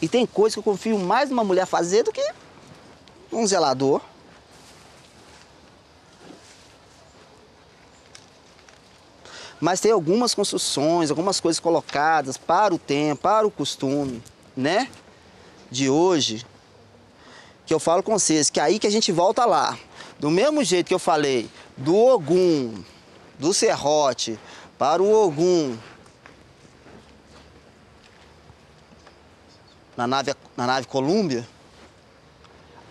E tem coisa que eu confio mais numa mulher fazer do que um zelador. Mas tem algumas construções, algumas coisas colocadas para o tempo, para o costume, né? De hoje, que eu falo com vocês, que é aí que a gente volta lá. Do mesmo jeito que eu falei do Ogum, do serrote, para o Ogum, na nave Columbia,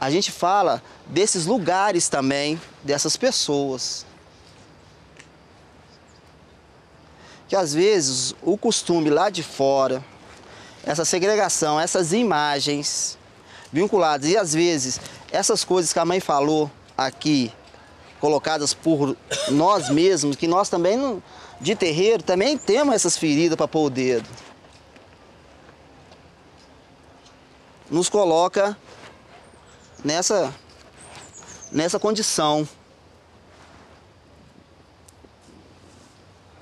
a gente fala desses lugares também, dessas pessoas. Que às vezes o costume lá de fora, essa segregação, essas imagens vinculadas, e às vezes essas coisas que a mãe falou aqui, colocadas por nós mesmos, que nós também, de terreiro, também temos essas feridas para pôr o dedo. Nos coloca nessa condição,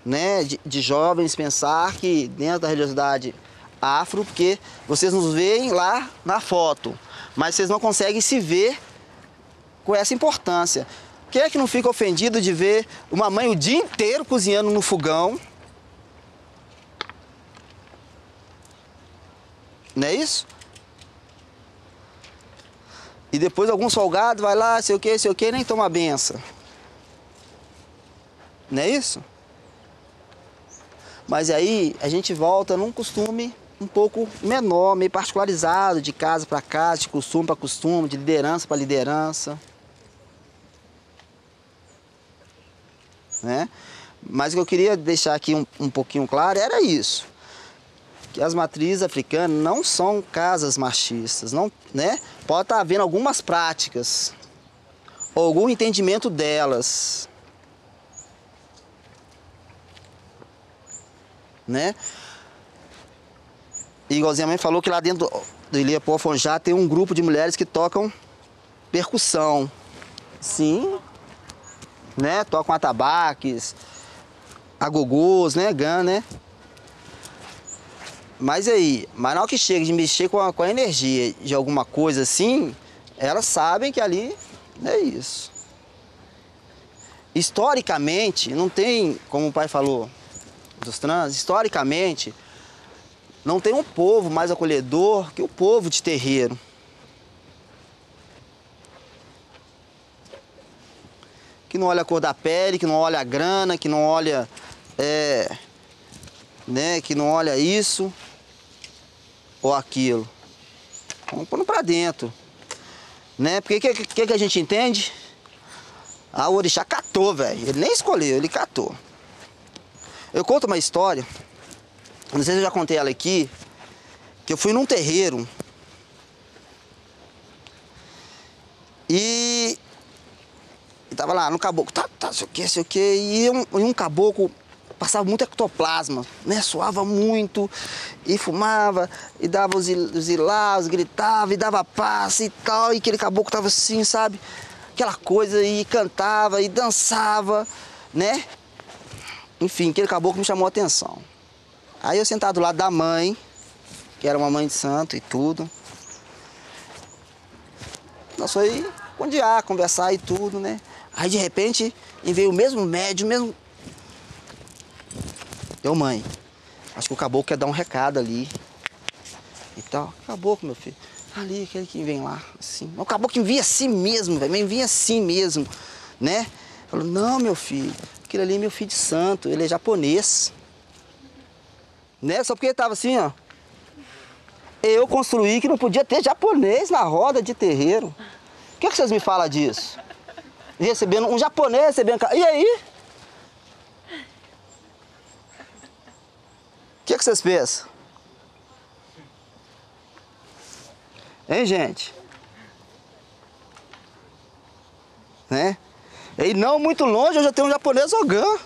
né, de jovens pensar que dentro da religiosidade afro, porque vocês nos veem lá na foto, mas vocês não conseguem se ver com essa importância. Quem é que não fica ofendido de ver uma mãe o dia inteiro cozinhando no fogão? Não é isso? E depois algum folgado vai lá, sei o que, nem toma a benção. Não é isso? Mas aí a gente volta num costume um pouco menor, meio particularizado, de casa para casa, de costume para costume, de liderança para liderança. Né? Mas o que eu queria deixar aqui um pouquinho claro era isso. Que as matrizes africanas não são casas machistas, não, né? Pode estar havendo algumas práticas, ou algum entendimento delas, né? E igualzinho a mãe falou que lá dentro do Ilha Pofonjá tem um grupo de mulheres que tocam percussão. Sim, né? Tocam atabaques, agogôs, né? Gan, né? Mas aí, mas na hora que chega de mexer com a energia de alguma coisa assim, elas sabem que ali é isso. Historicamente, não tem, como o pai falou dos trans, historicamente, não tem um povo mais acolhedor que o povo de terreiro. Que não olha a cor da pele, que não olha a grana, que não olha, né, que não olha isso ou aquilo. Vamos pondo pra dentro, né? Porque que a gente entende? Ah, o orixá catou, velho. Ele nem escolheu, ele catou. Eu conto uma história não sei se eu já contei ela aqui, que eu fui num terreiro e tava lá no caboclo, sei o que, e um caboclo passava muito ectoplasma, né? Suava muito e fumava e dava os ilaus, gritava e dava passe e tal, e aquele caboclo tava assim, sabe? Aquela coisa, e cantava e dançava, né? Enfim, aquele caboclo me chamou a atenção. Aí eu sentado do lado da mãe, que era uma mãe de santo e tudo. Nós foi condear, conversar e tudo, né? Aí de repente veio o mesmo médium, mesmo... Eu, mãe, acho que o caboclo quer dar um recado ali. E tal. Caboclo, meu filho. Ali, aquele que vem lá, assim. O caboclo que vinha assim mesmo, velho. Vinha assim mesmo, né? Falou, não, meu filho, aquele ali é meu filho de santo, ele é japonês. Né? Só porque ele tava assim, ó. Eu construí que não podia ter japonês na roda de terreiro. O que vocês me falam disso? Recebendo um japonês, recebendo... E aí? O que vocês pensam? Hein, gente? Né? E não muito longe, eu já tenho um japonês Ogan.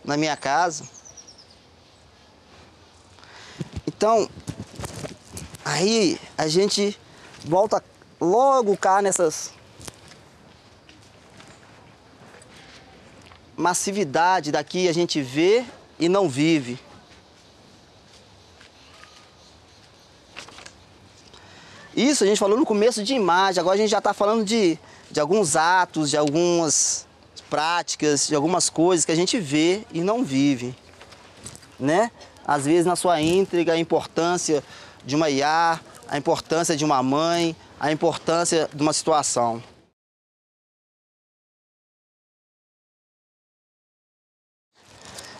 Na minha casa. Então, aí a gente volta logo cá nessas massividade daqui, a gente vê e não vive. Isso a gente falou no começo de imagem, agora a gente já está falando de alguns atos, de algumas práticas, de algumas coisas que a gente vê e não vive, né? Às vezes na sua íntegra, a importância de uma iá, a importância de uma mãe, a importância de uma situação.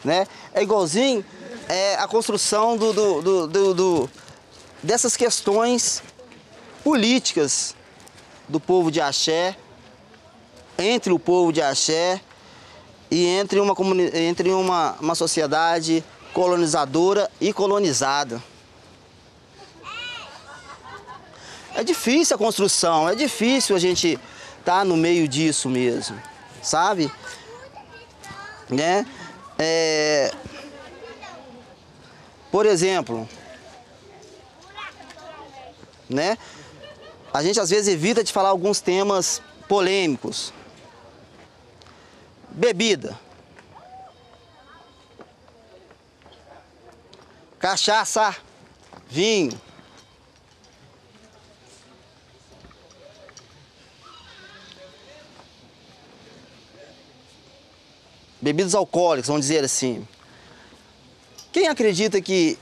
Né? É igualzinho a construção dessas questões políticas do povo de Axé, entre o povo de Axé e entre uma sociedade colonizadora e colonizada. É difícil a construção, é difícil a gente estar no meio disso mesmo, sabe? Né? Por exemplo, né? A gente às vezes evita de falar alguns temas polêmicos. Bebida. Cachaça, vinho. Bebidas alcoólicas, vamos dizer assim. Quem acredita que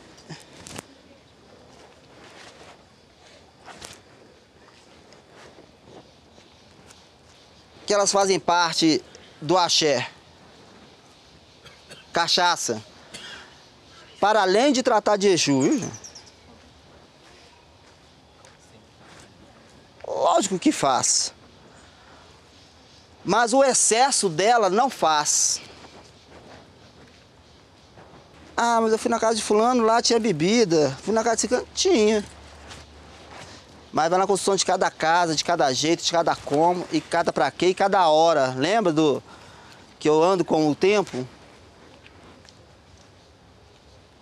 elas fazem parte do axé? Cachaça. Para além de tratar de Exu, viu? Lógico que faz. Mas o excesso dela não faz. Ah, mas eu fui na casa de fulano, lá tinha bebida. Fui na casa de ciclano, tinha. Mas vai na construção de cada casa, de cada jeito, de cada como, e cada pra quê, e cada hora. Lembra do que eu ando com o tempo?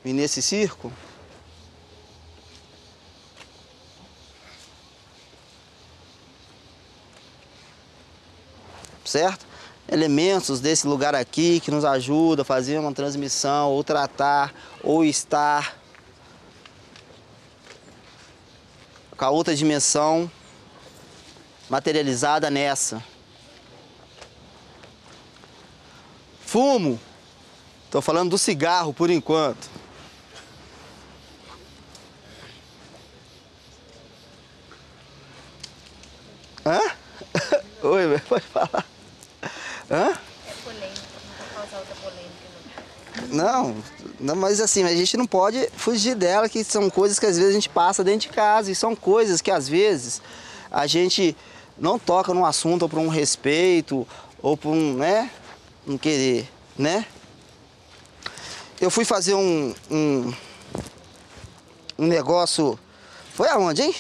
E nesse circo? Certo? Elementos desse lugar aqui que nos ajudam a fazer uma transmissão, ou tratar, ou estar com a outra dimensão materializada nessa. Fumo. Estou falando do cigarro por enquanto. Hã? Oi, pode falar. Hã? É polêmica, não vou causar outra polêmica, não. Não, mas assim, a gente não pode fugir dela, que são coisas que às vezes a gente passa dentro de casa, e são coisas que às vezes a gente não toca num assunto ou por um respeito, ou por um, né, não querer. né? Eu fui fazer um negócio... Foi aonde, hein?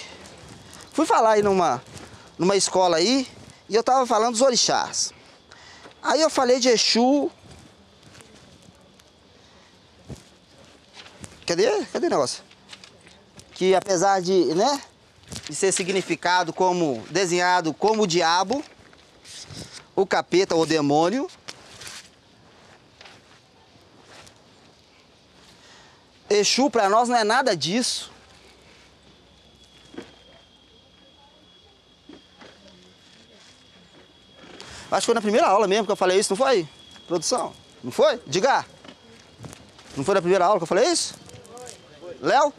Fui falar aí numa escola aí e eu tava falando dos orixás. Aí eu falei de Exu... Cadê o negócio? Que apesar de, né, de ser significado como, desenhado como o diabo, o capeta ou o demônio, Exu para nós não é nada disso. Acho que foi na primeira aula mesmo que eu falei isso, não foi? Produção? Não foi? Diga. Não foi na primeira aula que eu falei isso? Léo?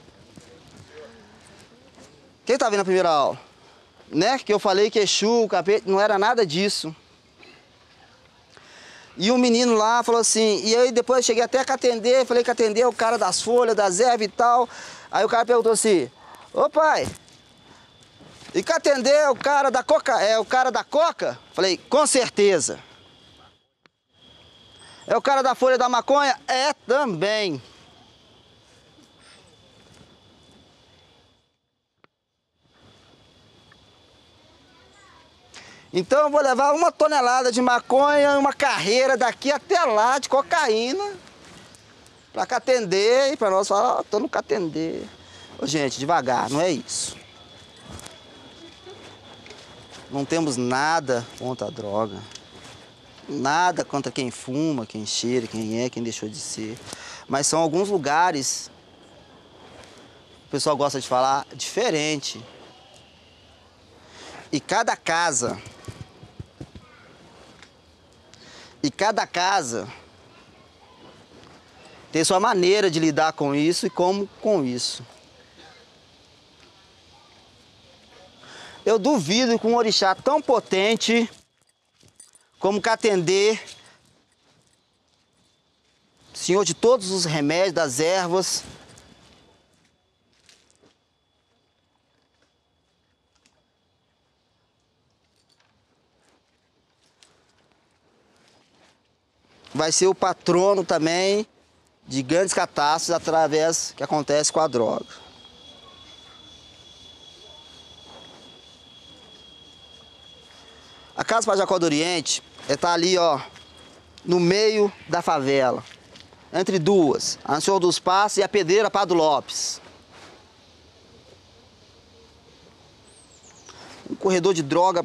Quem tá vendo a primeira aula? Né? Que eu falei que Exu, capeta, não era nada disso. E um menino lá falou assim, e aí depois eu cheguei até a atender, falei que atender é o cara das folhas, das ervas e tal. Aí o cara perguntou assim, ô pai, e que atender é o cara da coca, é o cara da coca? Falei, com certeza. É o cara da folha da maconha? É também. Então eu vou levar 1 tonelada de maconha e uma carreira daqui até lá de cocaína para catender e para nós falar, tô no catender. Ô, gente, devagar, não é isso. Não temos nada contra a droga. Nada contra quem fuma, quem cheira, quem deixou de ser. Mas são alguns lugares, o pessoal gosta de falar, diferente. E cada casa tem sua maneira de lidar com isso e como com isso. Eu duvido que um orixá tão potente como Catendê, senhor de todos os remédios, das ervas, vai ser o patrono também de grandes catástrofes através que acontece com a droga. A Casa Pajacó do Oriente está ali, ó, no meio da favela, entre duas, a Senhor dos Passos e a Pedreira Pardo Lopes. Um corredor de droga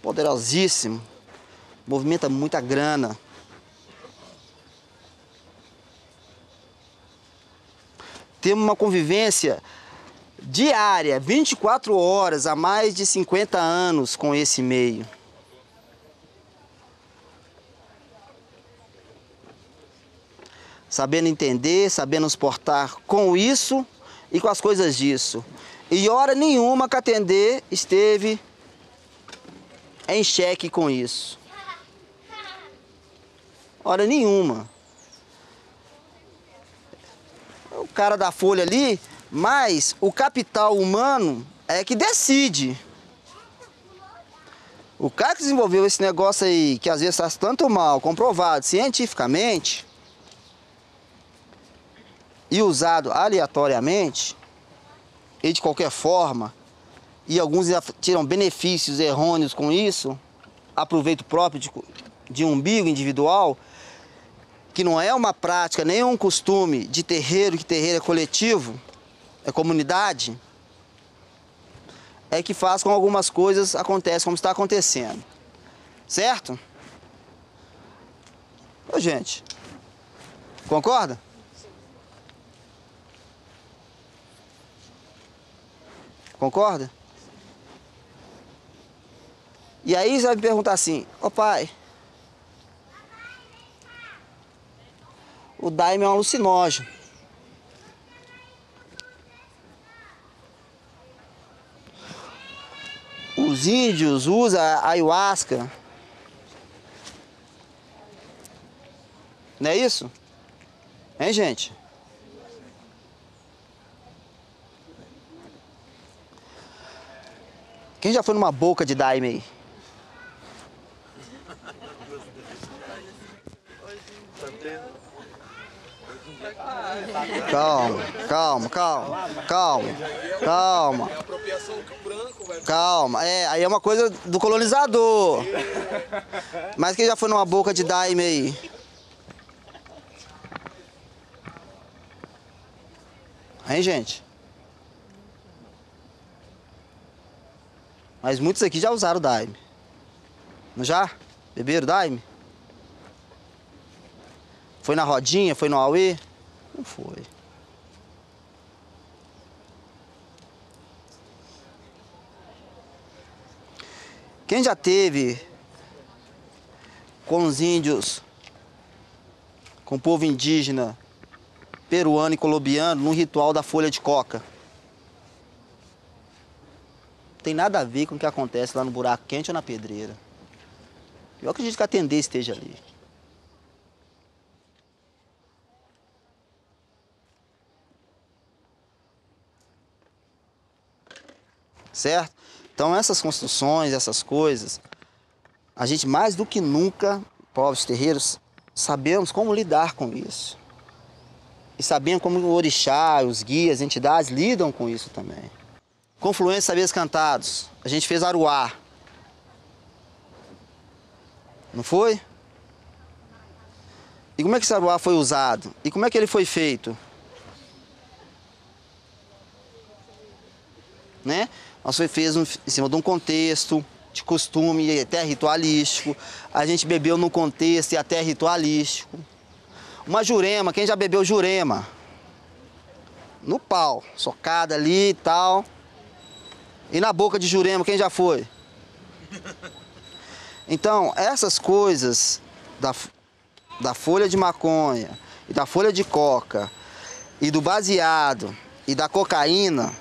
poderosíssimo, movimenta muita grana. Temos uma convivência diária, 24 horas, há mais de 50 anos com esse meio. Sabendo entender, sabendo nos portar com isso e com as coisas disso. E hora nenhuma Catendê esteve em xeque com isso. Hora nenhuma. O cara da folha ali, mas o capital humano é que decide. O cara que desenvolveu esse negócio aí, que às vezes faz tanto mal, comprovado cientificamente e usado aleatoriamente e de qualquer forma, e alguns tiram benefícios errôneos com isso, aproveito próprio de um umbigo individual, que não é uma prática, nem um costume de terreiro, que terreiro é coletivo, é comunidade, é que faz com que algumas coisas aconteçam como está acontecendo. Certo? Ô, gente, concorda? Concorda? E aí você vai me perguntar assim, ô pai, o daime é um alucinógeno. Os índios usam a ayahuasca. Não é isso? Hein, gente? Quem já foi numa boca de daime aí? Calma, calma, calma, calma, calma. Calma, aí é uma coisa do colonizador. Mas quem já foi numa boca de daime aí? Hein, gente? Mas muitos aqui já usaram daime. Não já? Beberam daime? Foi na rodinha? Foi no auê? Não foi. Quem já teve com os índios, com o povo indígena, peruano e colombiano, no ritual da folha de coca? Não tem nada a ver com o que acontece lá no buraco quente ou na pedreira. Eu acredito que a tendência esteja ali. Certo? Então essas construções, essas coisas, a gente mais do que nunca, povos terreiros, sabemos como lidar com isso. E sabemos como o orixá, os guias, as entidades lidam com isso também. Confluência Saberes Cantados, a gente fez aruá. Não foi? E como é que esse aruá foi usado? E como é que ele foi feito? Né? Nós fez em cima de um contexto de costume e até ritualístico. A gente bebeu num contexto e até ritualístico. Uma jurema, quem já bebeu jurema? No pau, socada ali e tal. E na boca de jurema, quem já foi? Então, essas coisas da folha de maconha, e da folha de coca, e do baseado, e da cocaína,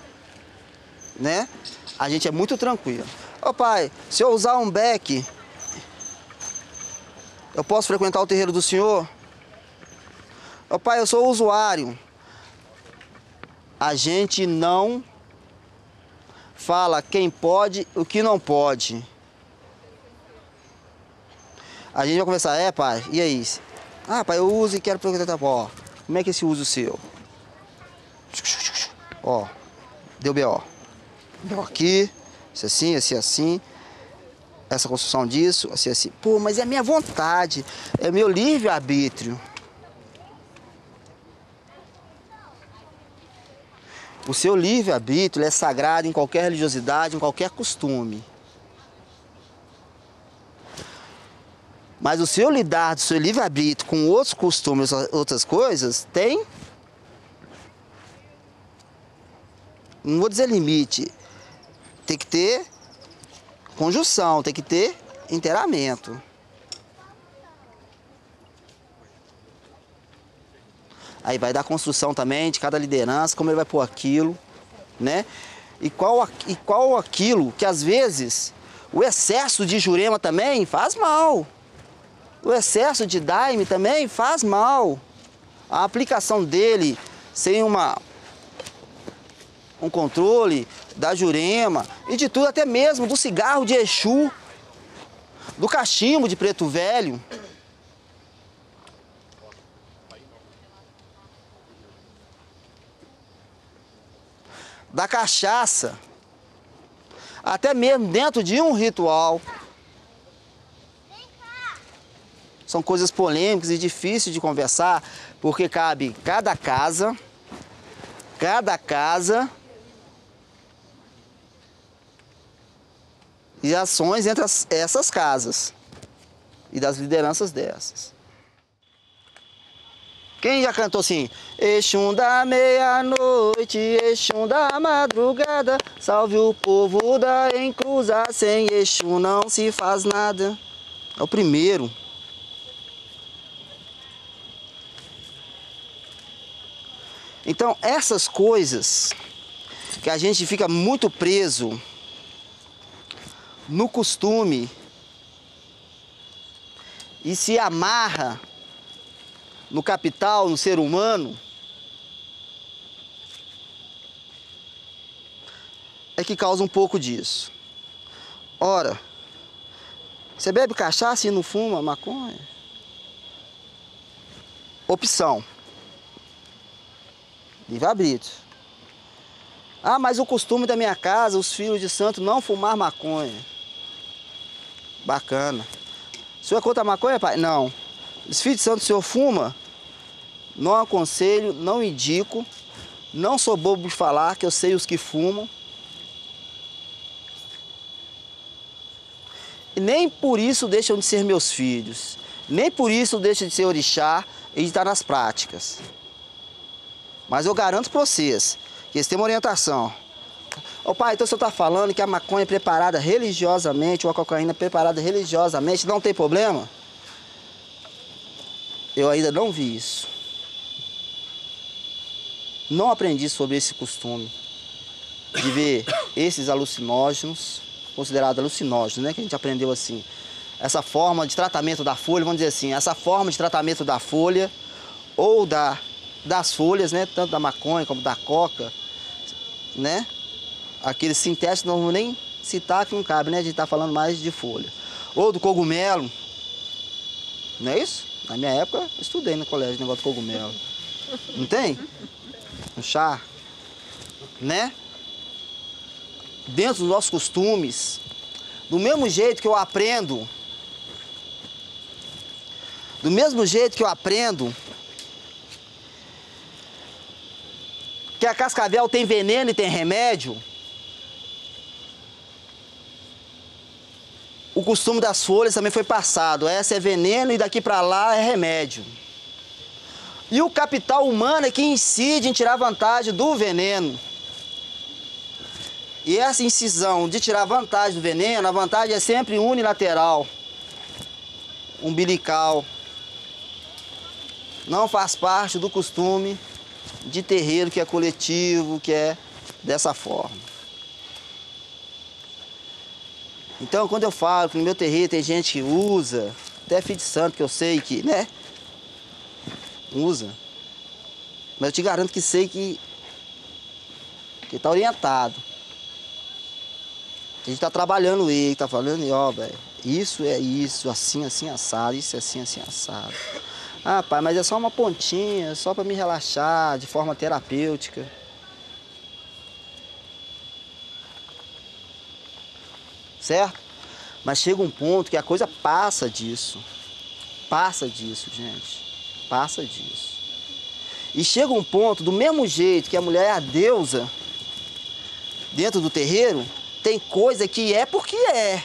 né? A gente é muito tranquilo. Ô pai, se eu usar um beck, eu posso frequentar o terreiro do senhor? Ô pai, eu sou usuário. A gente não fala quem pode, o que não pode. A gente vai conversar, pai, e aí? Ah, pai, eu uso e quero frequentar. Ó, como é que é esse uso seu? Ó, deu B.O. B.O. aqui, assim, assim, assim. Essa construção disso, assim, assim. Pô, mas é a minha vontade, é meu livre-arbítrio. O seu livre-arbítrio é sagrado em qualquer religiosidade, em qualquer costume. Mas o seu lidar do seu livre-arbítrio com outros costumes, outras coisas, tem... Não vou dizer limite. Tem que ter conjunção, tem que ter inteiramento. Aí vai dar construção também de cada liderança, como ele vai pôr aquilo, né? E qual aquilo que às vezes o excesso de jurema também faz mal. O excesso de daime também faz mal. A aplicação dele sem um controle da jurema e de tudo, até mesmo do cigarro de Exu, do cachimbo de preto velho. Da cachaça, até mesmo dentro de um ritual. São coisas polêmicas e difíceis de conversar, porque cabe cada casa e ações entre essas casas e das lideranças dessas. Quem já cantou assim? Exum da meia-noite, Exum da madrugada, salve o povo da encruzá, sem Exum não se faz nada. É o primeiro. Então, essas coisas que a gente fica muito preso no costume e se amarra no capital, no ser humano, é que causa um pouco disso. Ora, você bebe cachaça e não fuma maconha? opção. Livre-arbítrio. Ah, mas o costume da minha casa, os filhos de santo, não fumar maconha. Bacana. O senhor é contra a maconha, pai? Não. Os filhos de santo, o senhor fuma? Não aconselho, não indico. Não sou bobo de falar, que eu sei os que fumam. E nem por isso deixam de ser meus filhos. Nem por isso deixam de ser orixá e de estar nas práticas. Mas eu garanto para vocês que eles têm uma orientação. Ô pai, então o senhor está falando que a maconha é preparada religiosamente, ou a cocaína é preparada religiosamente, não tem problema? Eu ainda não vi isso. Não aprendi sobre esse costume de ver esses alucinógenos, considerados alucinógenos, né? Que a gente aprendeu assim. Essa forma de tratamento da folha, vamos dizer assim, essa forma de tratamento da folha ou das folhas, né? Tanto da maconha como da coca, né? Aqueles sintéticos não vou nem citar que não cabe, né? A gente tá falando mais de folha. Ou do cogumelo. Não é isso? Na minha época, eu estudei no colégio o negócio de cogumelo. Não tem? Um chá. Né? Dentro dos nossos costumes, do mesmo jeito que eu aprendo, que a cascavel tem veneno e tem remédio, o costume das folhas também foi passado. Essa é veneno e daqui para lá é remédio. E o capital humano é que incide em tirar vantagem do veneno. E essa incisão de tirar vantagem do veneno, a vantagem é sempre unilateral, umbilical. Não faz parte do costume de terreiro que é coletivo, que é dessa forma. Então, quando eu falo que no meu terreiro tem gente que usa, até filho de santo que eu sei que, né? Usa. Mas eu te garanto que sei que está orientado. A gente está trabalhando ele, está falando, e ó, velho, isso é isso, assim, assim, assado, isso é assim, assim, assado. Ah, pai, mas é só uma pontinha, só para me relaxar, de forma terapêutica. Certo? Mas chega um ponto que a coisa passa disso. Passa disso, gente. Passa disso. E chega um ponto, do mesmo jeito que a mulher é a deusa dentro do terreiro, tem coisa que é porque é.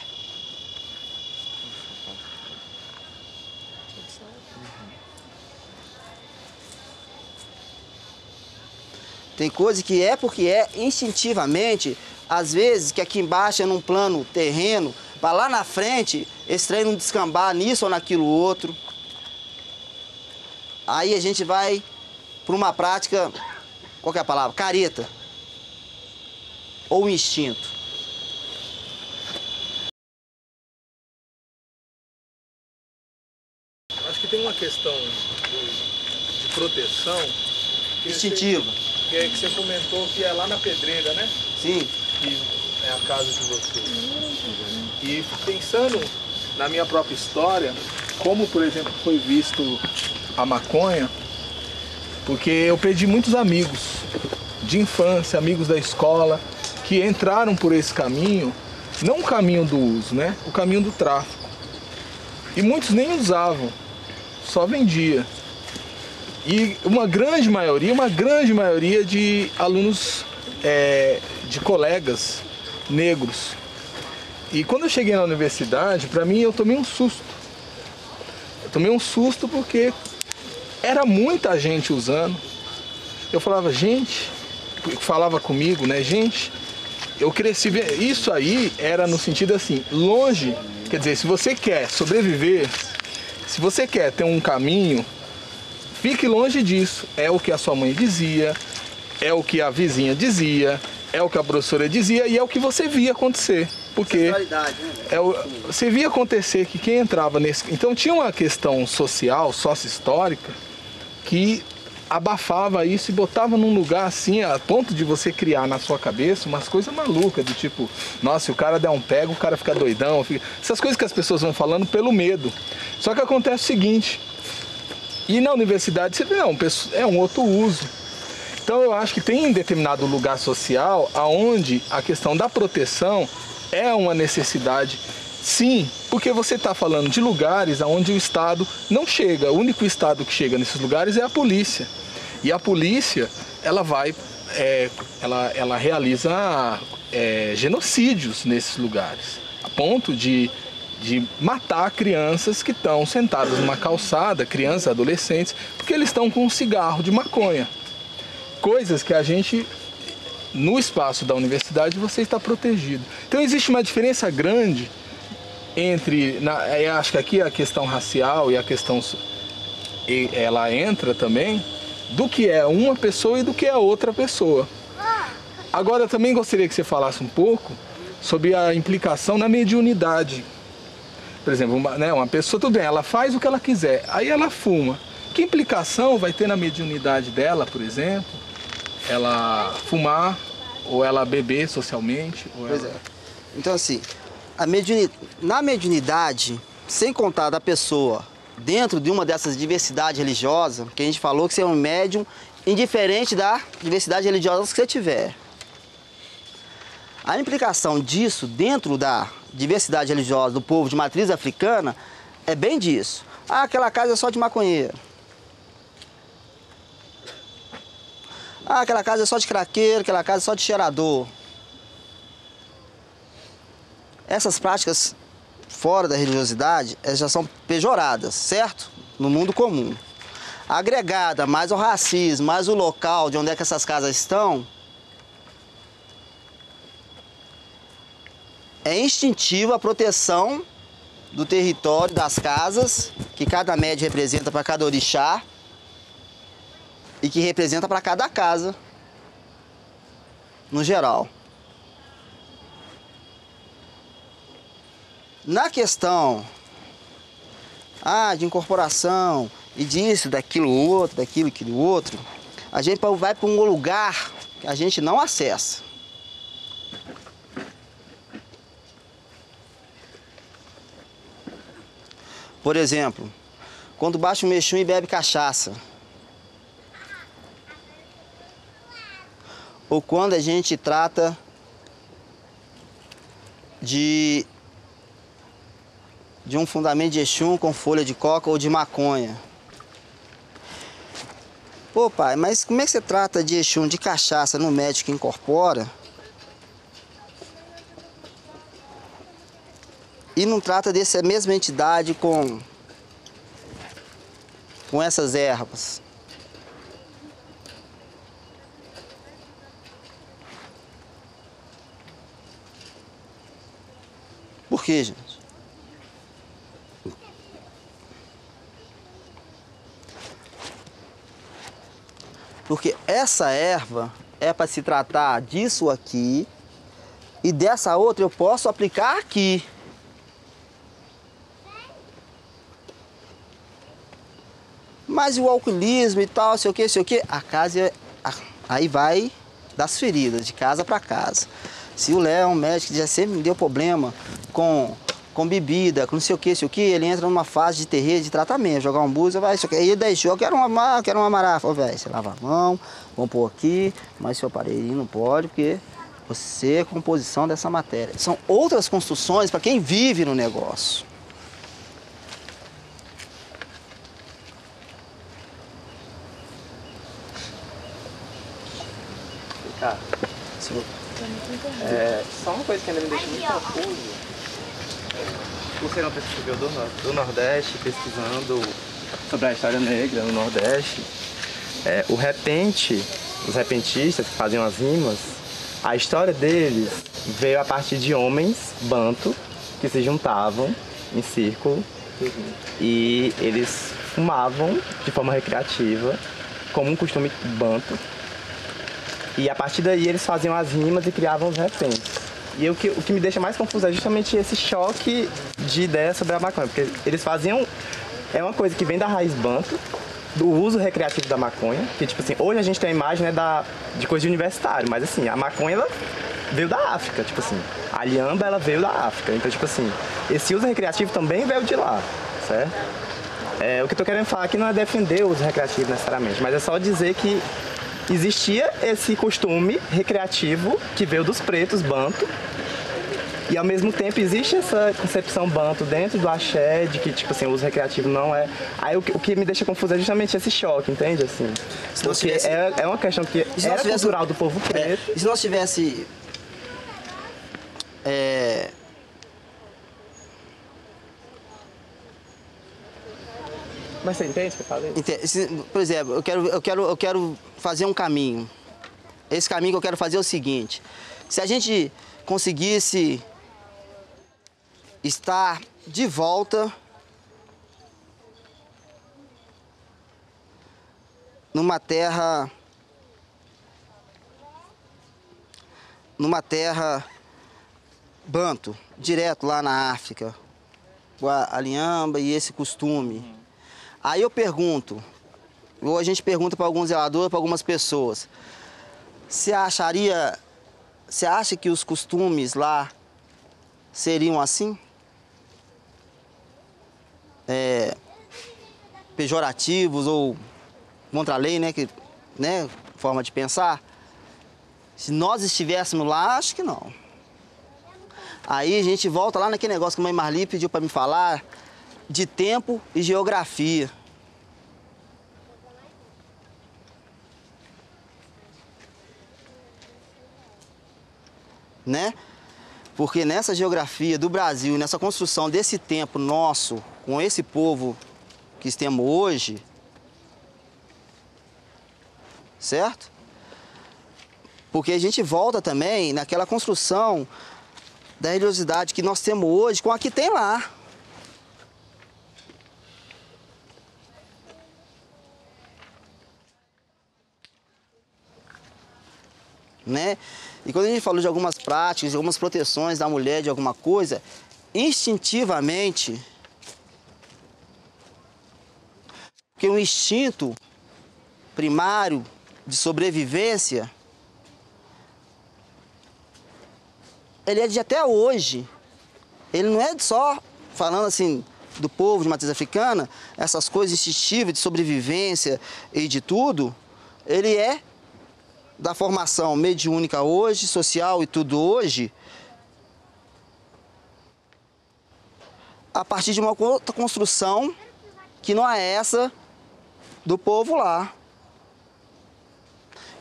Tem coisa que é porque é instintivamente. Às vezes, que aqui embaixo é num plano terreno, para lá na frente, esse trem não descambar nisso ou naquilo outro. Aí a gente vai para uma prática, qual que é a palavra? Careta. Ou instinto. Acho que tem uma questão de proteção. Instintiva. Que você comentou que é lá na Pedreira, né? Sim. Que é a casa de vocês. E pensando na minha própria história, como, por exemplo, foi visto a maconha, porque eu perdi muitos amigos de infância, amigos da escola, que entraram por esse caminho, não o caminho do uso, né? O caminho do tráfico. E muitos nem usavam, só vendia. E uma grande maioria de alunos, de colegas negros. E quando eu cheguei na universidade, para mim eu tomei um susto. Eu tomei um susto porque era muita gente usando. Eu falava, gente, falava comigo, né, gente, eu cresci, isso aí era no sentido assim, longe, quer dizer, se você quer sobreviver, se você quer ter um caminho, fique longe disso. É o que a sua mãe dizia, é o que a vizinha dizia, é o que a professora dizia e é o que você via acontecer. Porque você via acontecer que quem entrava nesse... Então tinha uma questão social, sócio-histórica, que abafava isso e botava num lugar assim, a ponto de você criar na sua cabeça umas coisas malucas, do tipo, nossa, se o cara der um pego, o cara fica doidão. Essas coisas que as pessoas vão falando pelo medo. Só que acontece o seguinte, E na universidade você vê, não, é um outro uso. Então eu acho que tem um determinado lugar social onde a questão da proteção é uma necessidade, sim, porque você está falando de lugares onde o Estado não chega. O único Estado que chega nesses lugares é a polícia. E a polícia, ela vai, ela realiza genocídios nesses lugares, a ponto de matar crianças que estão sentadas numa calçada, crianças, adolescentes, porque eles estão com um cigarro de maconha. Coisas que a gente, no espaço da universidade, você está protegido. Então existe uma diferença grande entre, eu acho que aqui a questão racial e a questão, ela entra também, do que é uma pessoa e do que é outra pessoa. Agora eu também gostaria que você falasse um pouco sobre a implicação na mediunidade. Por exemplo, uma pessoa, tudo bem, ela faz o que ela quiser, aí ela fuma. Que implicação vai ter na mediunidade dela, por exemplo? Ela fumar ou ela beber socialmente? Pois é. Então assim, na mediunidade, sem contar da pessoa dentro de uma dessas diversidades religiosas, que a gente falou que você é um médium indiferente da diversidade religiosa que você tiver. A implicação disso dentro da diversidade religiosa do povo de matriz africana é bem disso. Ah, aquela casa é só de maconheiro. Ah, aquela casa é só de craqueiro, aquela casa é só de cheirador. Essas práticas fora da religiosidade, elas já são pejoradas, certo? No mundo comum. Agregada mais ao racismo, mais o local de onde é que essas casas estão, é instintivo a proteção do território, das casas, que cada médio representa para cada orixá e que representa para cada casa, no geral. Na questão de incorporação e disso, daquilo outro, aquilo outro, a gente vai para um lugar que a gente não acessa. Por exemplo, quando baixa um mexum e bebe cachaça. Ou quando a gente trata de um fundamento de Exum com folha de coca ou de maconha. Pô, pai, mas como é que você trata de Exum, de cachaça no médico que incorpora e não trata dessa mesma entidade com essas ervas? Por quê, gente? Porque essa erva é para se tratar disso aqui e dessa outra eu posso aplicar aqui. Mas e o alcoolismo e tal, sei o que, a casa aí vai das feridas, de casa para casa. Se o Léo é um médico que já sempre me deu problema com bebida, com não sei o que, ele entra numa fase de terreiro, de tratamento, jogar um búzio, vai, isso aqui. Aí daí eu quero uma marafa, velho, você lava a mão, vamos pôr aqui, mas seu aparelho não pode, porque você é composição dessa matéria. São outras construções para quem vive no negócio. Cara, só uma coisa que ainda me deixa muito confuso. Por ser uma pessoa que veio do Nordeste, pesquisando sobre a história negra no Nordeste, os repentistas que faziam as rimas, a história deles veio a partir de homens banto que se juntavam em círculo e eles fumavam de forma recreativa, como um costume banto. E a partir daí eles faziam as rimas e criavam os repentes. E o que me deixa mais confuso é justamente esse choque de ideias sobre a maconha. Porque eles faziam... É uma coisa que vem da raiz banto, do uso recreativo da maconha. Que, tipo assim, hoje a gente tem a imagem, né, de coisa de universitário. Mas, assim, a maconha, ela veio da África. Tipo assim, a lhamba, ela veio da África. Então, tipo assim, esse uso recreativo também veio de lá, certo? o que eu tô querendo falar aqui não é defender o uso recreativo necessariamente, mas é só dizer que existia esse costume recreativo que veio dos pretos, banto, e ao mesmo tempo existe essa concepção banto dentro do axé, de que, tipo assim, o uso recreativo não é... Aí o que me deixa confuso é justamente esse choque, entende? Assim, porque é uma questão que era cultural do povo preto. E se nós tivesse... Mas você entende o que eu falei? Por exemplo, eu quero fazer um caminho. Esse caminho que eu quero fazer é o seguinte. Se a gente conseguisse estar de volta numa terra banto, direto lá na África, com a linhamba e esse costume. Aí eu pergunto, ou a gente pergunta para alguns zeladores, para algumas pessoas, você acha que os costumes lá seriam assim? Pejorativos ou contra a lei, né, forma de pensar? Se nós estivéssemos lá, acho que não. Aí a gente volta lá naquele negócio que a mãe Marli pediu para me falar, de tempo e geografia. Né? Porque nessa geografia do Brasil, nessa construção desse tempo nosso, com esse povo que temos hoje, certo? Porque a gente volta também naquela construção da religiosidade que nós temos hoje com a que tem lá. Né? E quando a gente falou de algumas práticas, de algumas proteções da mulher, de alguma coisa, instintivamente, porque o instinto primário de sobrevivência, ele é de até hoje. Ele não é só, falando assim, do povo de matriz africana, essas coisas instintivas de sobrevivência e de tudo, ele é da formação mediúnica hoje, social e tudo hoje, a partir de uma outra construção que não é essa do povo lá.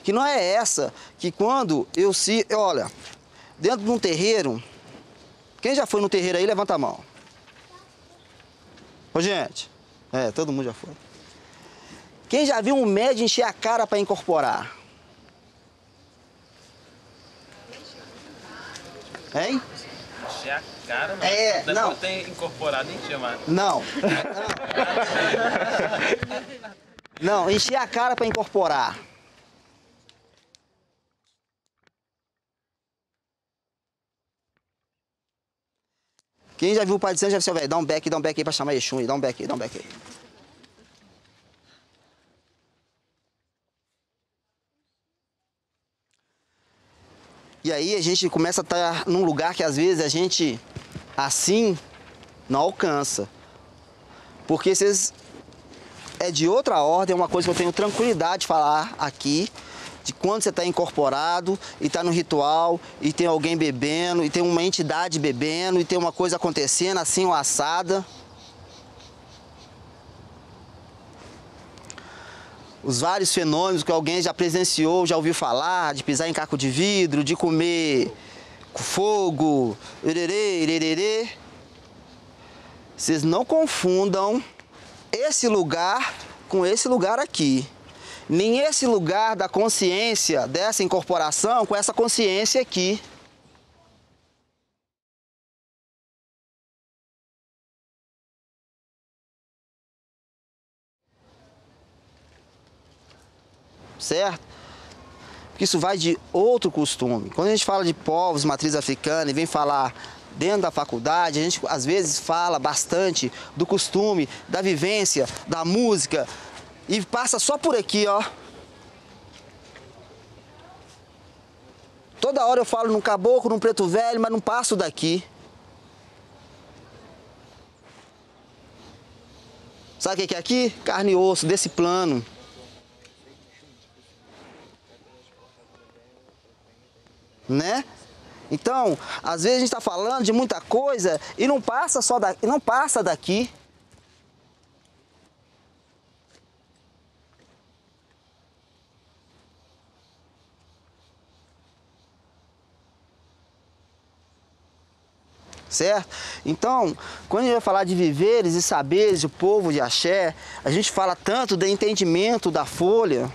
Que não é essa que quando olha, dentro de um terreiro, quem já foi no terreiro aí, levanta a mão. Ô gente, todo mundo já foi. Quem já viu um médium encher a cara para incorporar? Hein? Encher a cara, mas não. Eu tenho incorporado em chamar. Não. Não, encher a cara para incorporar. Quem já viu o Pai de Santo já viu, velho, dá um back aí pra chamar Exu aí, dá um back aí. E aí a gente começa a estar num lugar que às vezes a gente, assim, não alcança. Porque vocês é de outra ordem, é uma coisa que eu tenho tranquilidade de falar aqui, de quando você está incorporado e está no ritual, e tem alguém bebendo, e tem uma entidade bebendo, e tem uma coisa acontecendo assim, uma assada. Os vários fenômenos que alguém já presenciou, já ouviu falar, de pisar em caco de vidro, de comer fogo, irerê. Vocês não confundam esse lugar com esse lugar aqui. Nem esse lugar da consciência dessa incorporação com essa consciência aqui. Certo? Porque isso vai de outro costume. Quando a gente fala de povos, matriz africana, e vem falar dentro da faculdade, a gente às vezes fala bastante do costume, da vivência, da música, e passa só por aqui, ó. Toda hora eu falo num caboclo, num preto velho, mas não passo daqui. Sabe o que é aqui? Carne e osso, desse plano. Né? Então, às vezes a gente está falando de muita coisa e não passa só daqui, não passa daqui. Certo? Então, quando a gente vai falar de viveres e saberes do povo de Axé, a gente fala tanto do entendimento da folha,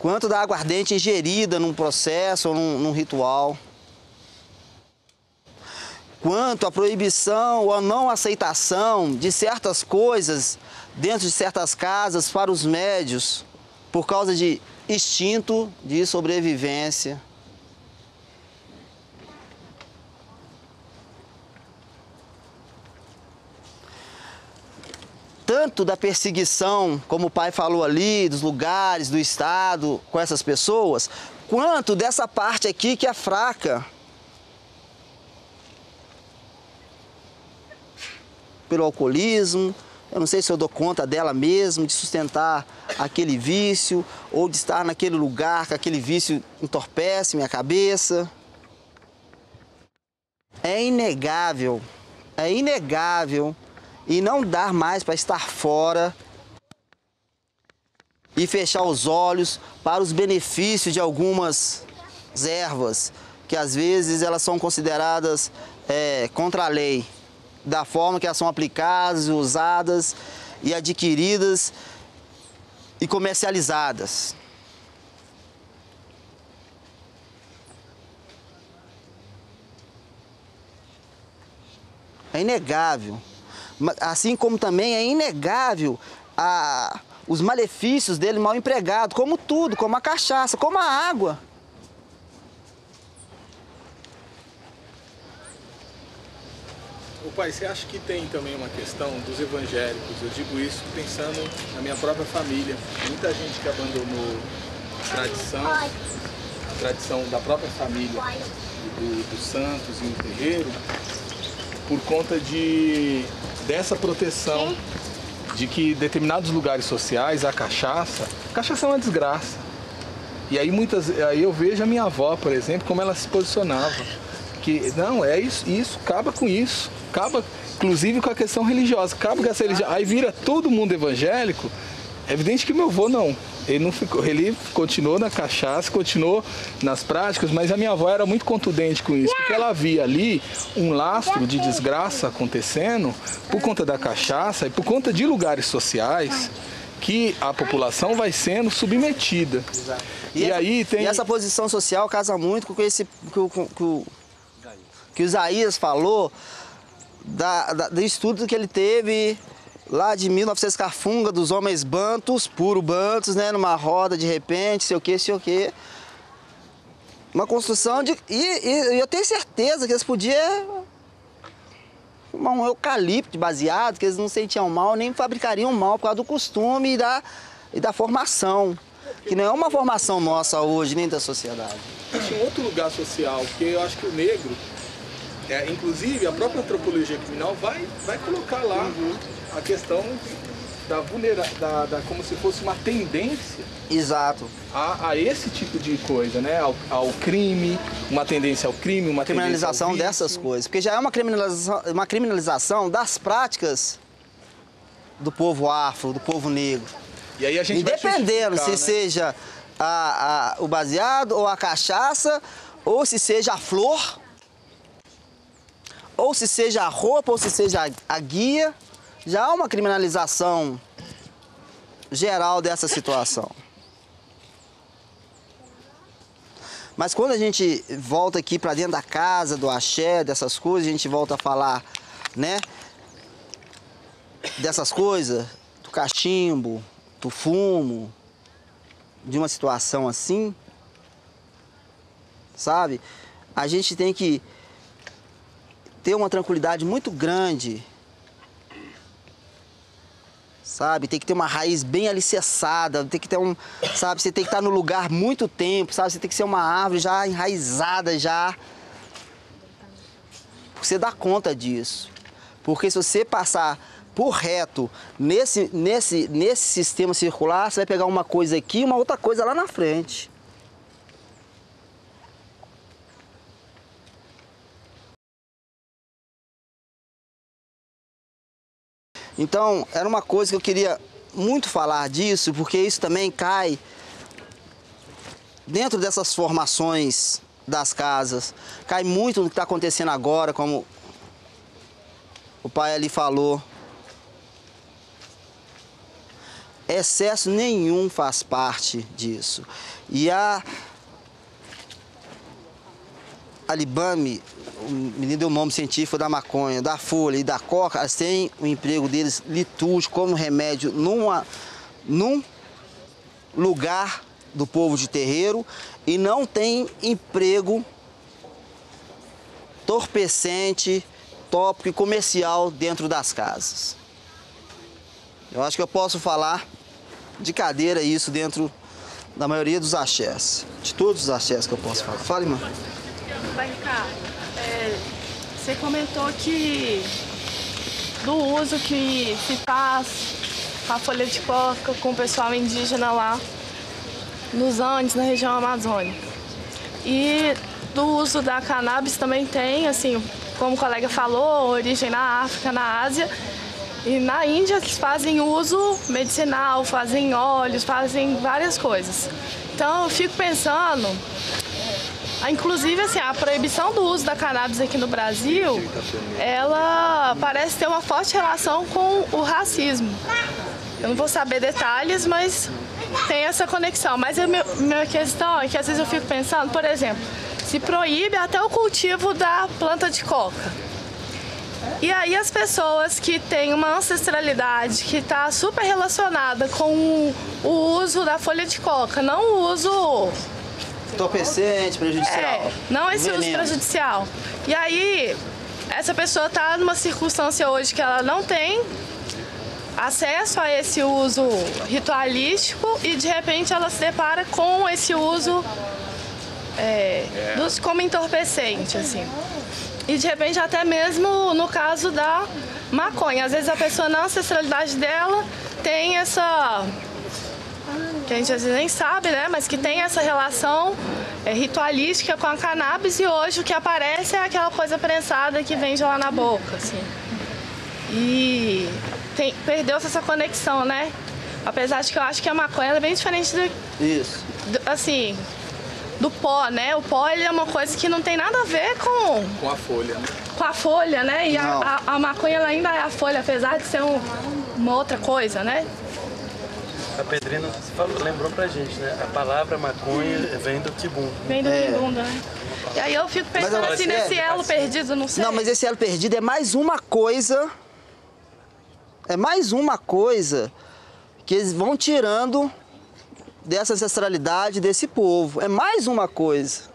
quanto da aguardente ingerida num processo ou num ritual, quanto à proibição ou a não aceitação de certas coisas dentro de certas casas para os médios, por causa de instinto de sobrevivência. Tanto da perseguição, como o pai falou ali, dos lugares, do Estado, com essas pessoas, quanto dessa parte aqui que é fraca. Pelo alcoolismo, eu não sei se eu dou conta dela mesmo, de sustentar aquele vício, ou de estar naquele lugar que aquele vício entorpece minha cabeça. É inegável e não dar mais para estar fora e fechar os olhos para os benefícios de algumas ervas, que às vezes elas são consideradas contra a lei, da forma que elas são aplicadas, usadas e adquiridas e comercializadas. É inegável. Assim como também é inegável os malefícios dele mal empregado, como tudo, como a cachaça, como a água. Ô pai, você acha que tem também uma questão dos evangélicos? Eu digo isso pensando na minha própria família. Muita gente que abandonou a tradição da própria família, dos santos e o terreiro, por conta dessa proteção, de que em determinados lugares sociais a cachaça é uma desgraça. E aí aí eu vejo a minha avó, por exemplo, como ela se posicionava. Que não, é isso, acaba com isso. Acaba, inclusive, com a questão religiosa. Acaba com essa religião. Aí vira todo mundo evangélico. É evidente que meu avô não. Ele não ficou, ele continuou na cachaça, continuou nas práticas, mas a minha avó era muito contundente com isso, porque ela via ali um lastro de desgraça acontecendo por conta da cachaça e por conta de lugares sociais que a população vai sendo submetida. E essa posição social casa muito com esse que o Isaías falou do estudo que ele teve lá de 1900 Cafunga, dos homens bantus, puro bantus, né, numa roda de repente, sei o quê. Uma construção de... E eu tenho certeza que eles podiam fumar um eucalipto baseado, que eles não sentiam mal, nem fabricariam mal por causa do costume e da formação. Que não é uma formação nossa hoje, nem da sociedade. Existe um outro lugar social, porque eu acho que o negro, inclusive a própria antropologia criminal vai colocar lá a questão da como se fosse uma tendência. Exato. A esse tipo de coisa, né? Ao crime, uma tendência ao crime, uma criminalização dessas coisas. Porque já é uma criminalização das práticas do povo afro, do povo negro. E aí a gente independendo se seja o baseado, ou a cachaça, ou se seja a flor, ou se seja a roupa, ou se seja a guia, já há uma criminalização geral dessa situação. Mas quando a gente volta aqui para dentro da casa, do axé, dessas coisas, a gente volta a falar, né, dessas coisas, do cachimbo, do fumo, de uma situação assim, sabe? A gente tem que ter uma tranquilidade muito grande, sabe? Tem que ter uma raiz bem alicerçada, tem que ter sabe? Você tem que estar no lugar muito tempo, sabe? Você tem que ser uma árvore já enraizada já. que você dá conta disso. Porque se você passar por reto nesse sistema circular, você vai pegar uma coisa aqui e uma outra coisa lá na frente. Então, era uma coisa que eu queria muito falar disso, porque isso também cai dentro dessas formações das casas. Cai muito no que está acontecendo agora, como o pai ali falou. Excesso nenhum faz parte disso. E a Libame, me deu o nome científico da maconha, da folha e da coca, elas têm o emprego deles litúrgico como remédio num lugar do povo de terreiro e não tem emprego entorpecente, tópico e comercial dentro das casas. Eu acho que eu posso falar de cadeira isso dentro da maioria dos axés, de todos os axés que eu posso falar. Fala, irmã. Vem cá, você comentou que do uso que se faz com a folha de coca com o pessoal indígena lá nos Andes, na região amazônica. E do uso da cannabis também tem, assim, como o colega falou, origem na África, na Ásia. E na Índia eles fazem uso medicinal, fazem óleos, fazem várias coisas. Então eu fico pensando, inclusive assim, a proibição do uso da cannabis aqui no Brasil, ela parece ter uma forte relação com o racismo. Eu não vou saber detalhes, mas tem essa conexão. Mas a minha questão é que às vezes eu fico pensando, por exemplo, se proíbe até o cultivo da planta de coca. E aí as pessoas que têm uma ancestralidade que está super relacionada com o uso da folha de coca, não o uso entorpecente, prejudicial. Não esse uso prejudicial. E aí essa pessoa está numa circunstância hoje que ela não tem acesso a esse uso ritualístico e de repente ela se depara com esse uso como entorpecente, assim. E de repente até mesmo no caso da maconha. Às vezes a pessoa na ancestralidade dela tem essa, que a gente às vezes nem sabe, né? Mas que tem essa relação ritualística com a cannabis e hoje o que aparece é aquela coisa prensada que vende lá na boca, assim. E perdeu-se essa conexão, né? Apesar de que eu acho que a maconha é bem diferente assim, do pó, né? O pó ele é uma coisa que não tem nada a ver com a folha, né? Com a folha, né? E a maconha ela ainda é a folha, apesar de ser uma outra coisa, né? A Pedrina lembrou pra gente, né? A palavra maconha vem do Kibunda. Vem do Kibunda, né? E aí eu fico pensando assim nesse elo perdido, não sei. Não, mas esse elo perdido é mais uma coisa. É mais uma coisa que eles vão tirando dessa ancestralidade desse povo. É mais uma coisa,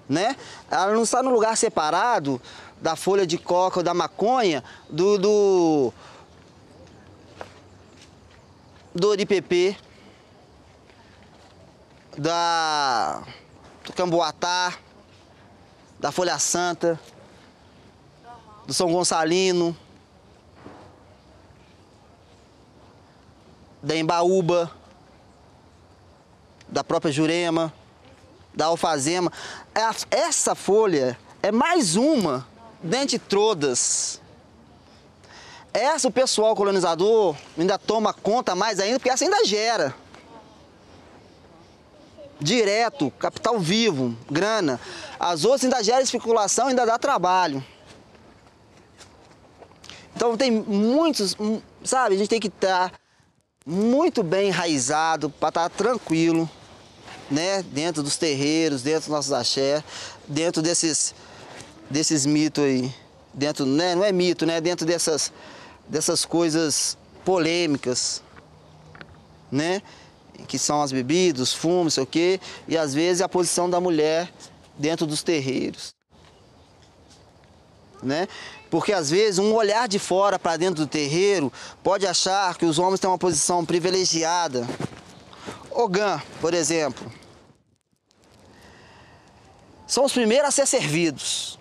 né? Ela não está no lugar separado da folha de coca ou da maconha, do oripepê, do camboatá, da folha santa, do São Gonçalino, da embaúba, da própria jurema, da alfazema. Essa folha é mais uma dentre todas. Essa o pessoal colonizador ainda toma conta mais ainda, porque essa ainda gera. Direto, capital vivo, grana. As outras ainda geram especulação, ainda dá trabalho. Então tem muitos, sabe, a gente tem que estar muito bem enraizado para estar tranquilo, né? Dentro dos terreiros, dentro dos nossos axé, dentro desses mitos aí. Dentro, né? Não é mito, né? Dentro dessas coisas polêmicas, né? Que são as bebidas, os fumos, sei o quê, e às vezes a posição da mulher dentro dos terreiros, né? Porque às vezes um olhar de fora para dentro do terreiro pode achar que os homens têm uma posição privilegiada. Ogã, por exemplo, são os primeiros a ser servidos.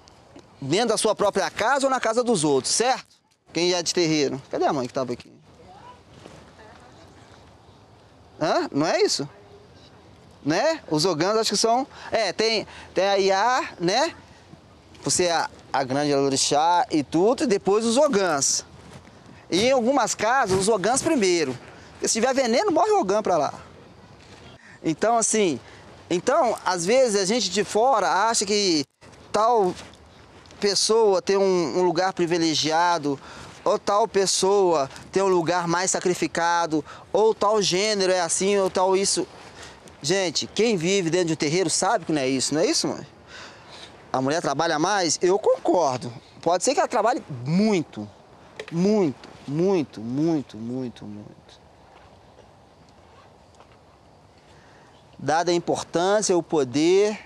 dentro da sua própria casa ou na casa dos outros, certo? Quem é de terreiro? Cadê a mãe que estava aqui? Hã? Não é isso? Né? Os ogãs acho que são... tem a Iá, né? Você é a grande orixá e tudo, e depois os ogãs. E em algumas casas, os ogãs primeiro. Porque se tiver veneno, morre o ogã pra lá. Então, assim... Então, às vezes, a gente de fora acha que tal pessoa tem um lugar privilegiado, ou tal pessoa tem um lugar mais sacrificado, ou tal gênero é assim, ou tal isso. Gente, quem vive dentro de um terreiro sabe que não é isso, mãe? A mulher trabalha mais? Eu concordo. Pode ser que ela trabalhe muito, muito, muito, muito, muito, muito. Dada a importância, o poder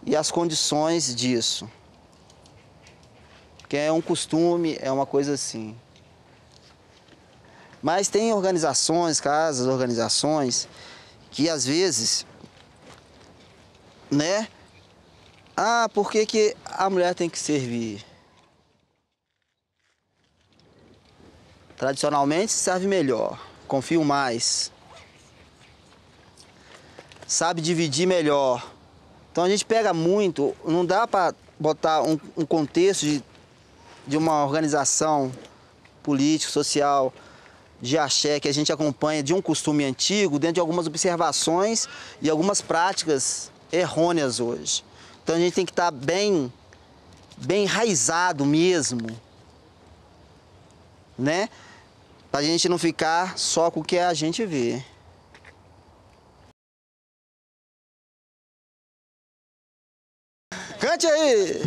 e as condições disso. Porque é um costume, é uma coisa assim. Mas tem organizações, casas, organizações, que às vezes, né? Ah, por que que a mulher tem que servir? Tradicionalmente serve melhor, confio mais. Sabe dividir melhor. Então a gente pega muito, não dá para botar um contexto de uma organização política, social, de axé, que a gente acompanha de um costume antigo, dentro de algumas observações e algumas práticas errôneas hoje. Então a gente tem que estar bem enraizado mesmo, né? Pra gente não ficar só com o que a gente vê. Cante aí!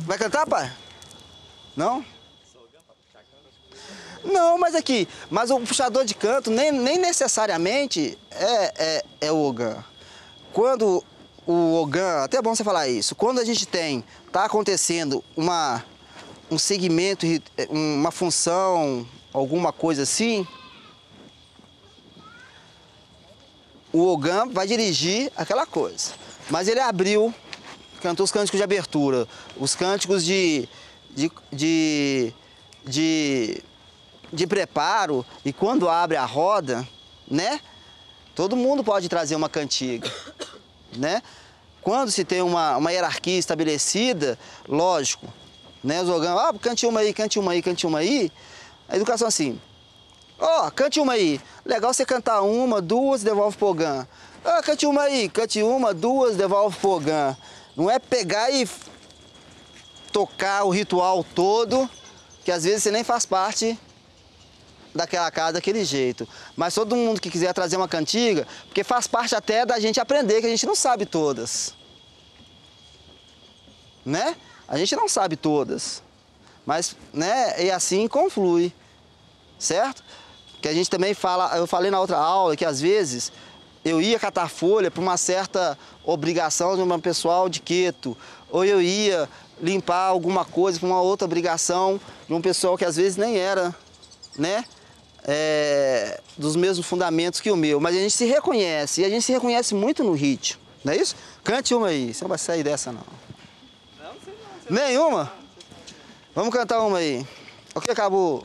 Vai cantar, pai? Não? Não, mas o puxador de canto nem necessariamente é o ogã. Quando o ogã, até é bom você falar isso, quando a gente tá acontecendo um segmento, uma função, alguma coisa assim, o ogã vai dirigir aquela coisa. Mas ele cantou os cânticos de abertura, os cânticos de preparo, e quando abre a roda, né? Todo mundo pode trazer uma cantiga, né? Quando se tem uma hierarquia estabelecida, lógico, né? Os ogãs, cante uma aí, cante uma aí, cante uma aí. A educação assim, cante uma aí. Legal você cantar uma, duas, devolve pro ogã. Cante uma aí, cante uma, duas, devolve pro ogã. Não é pegar e tocar o ritual todo, que às vezes você nem faz parte daquela casa daquele jeito. Mas todo mundo que quiser trazer uma cantiga, porque faz parte até da gente aprender, que a gente não sabe todas. Né? A gente não sabe todas. Mas, né, e assim conflui. Certo? Que a gente também fala, eu falei na outra aula que às vezes eu ia catar folha para uma certa obrigação de um pessoal de Queto, ou eu ia limpar alguma coisa para uma outra obrigação de um pessoal que às vezes nem era, né, dos mesmos fundamentos que o meu. Mas a gente se reconhece, e a gente se reconhece muito no ritmo, não é isso? Cante uma aí, você não vai sair dessa não. Nenhuma? Vamos cantar uma aí. Ok, acabou.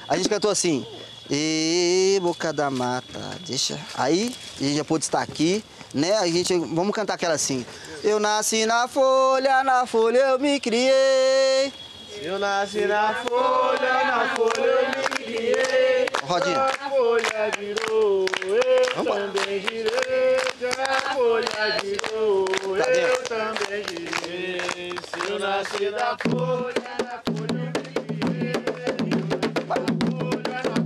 A gente cantou assim, boca da mata, deixa. Aí a gente já pôde estar aqui, né? Vamos cantar aquela assim. Eu nasci na folha eu me criei. Eu nasci na folha eu me criei. Rodinha. A folha girou, eu também girei. A folha girou, eu também girei. Se eu nasci na folha eu me criei. Na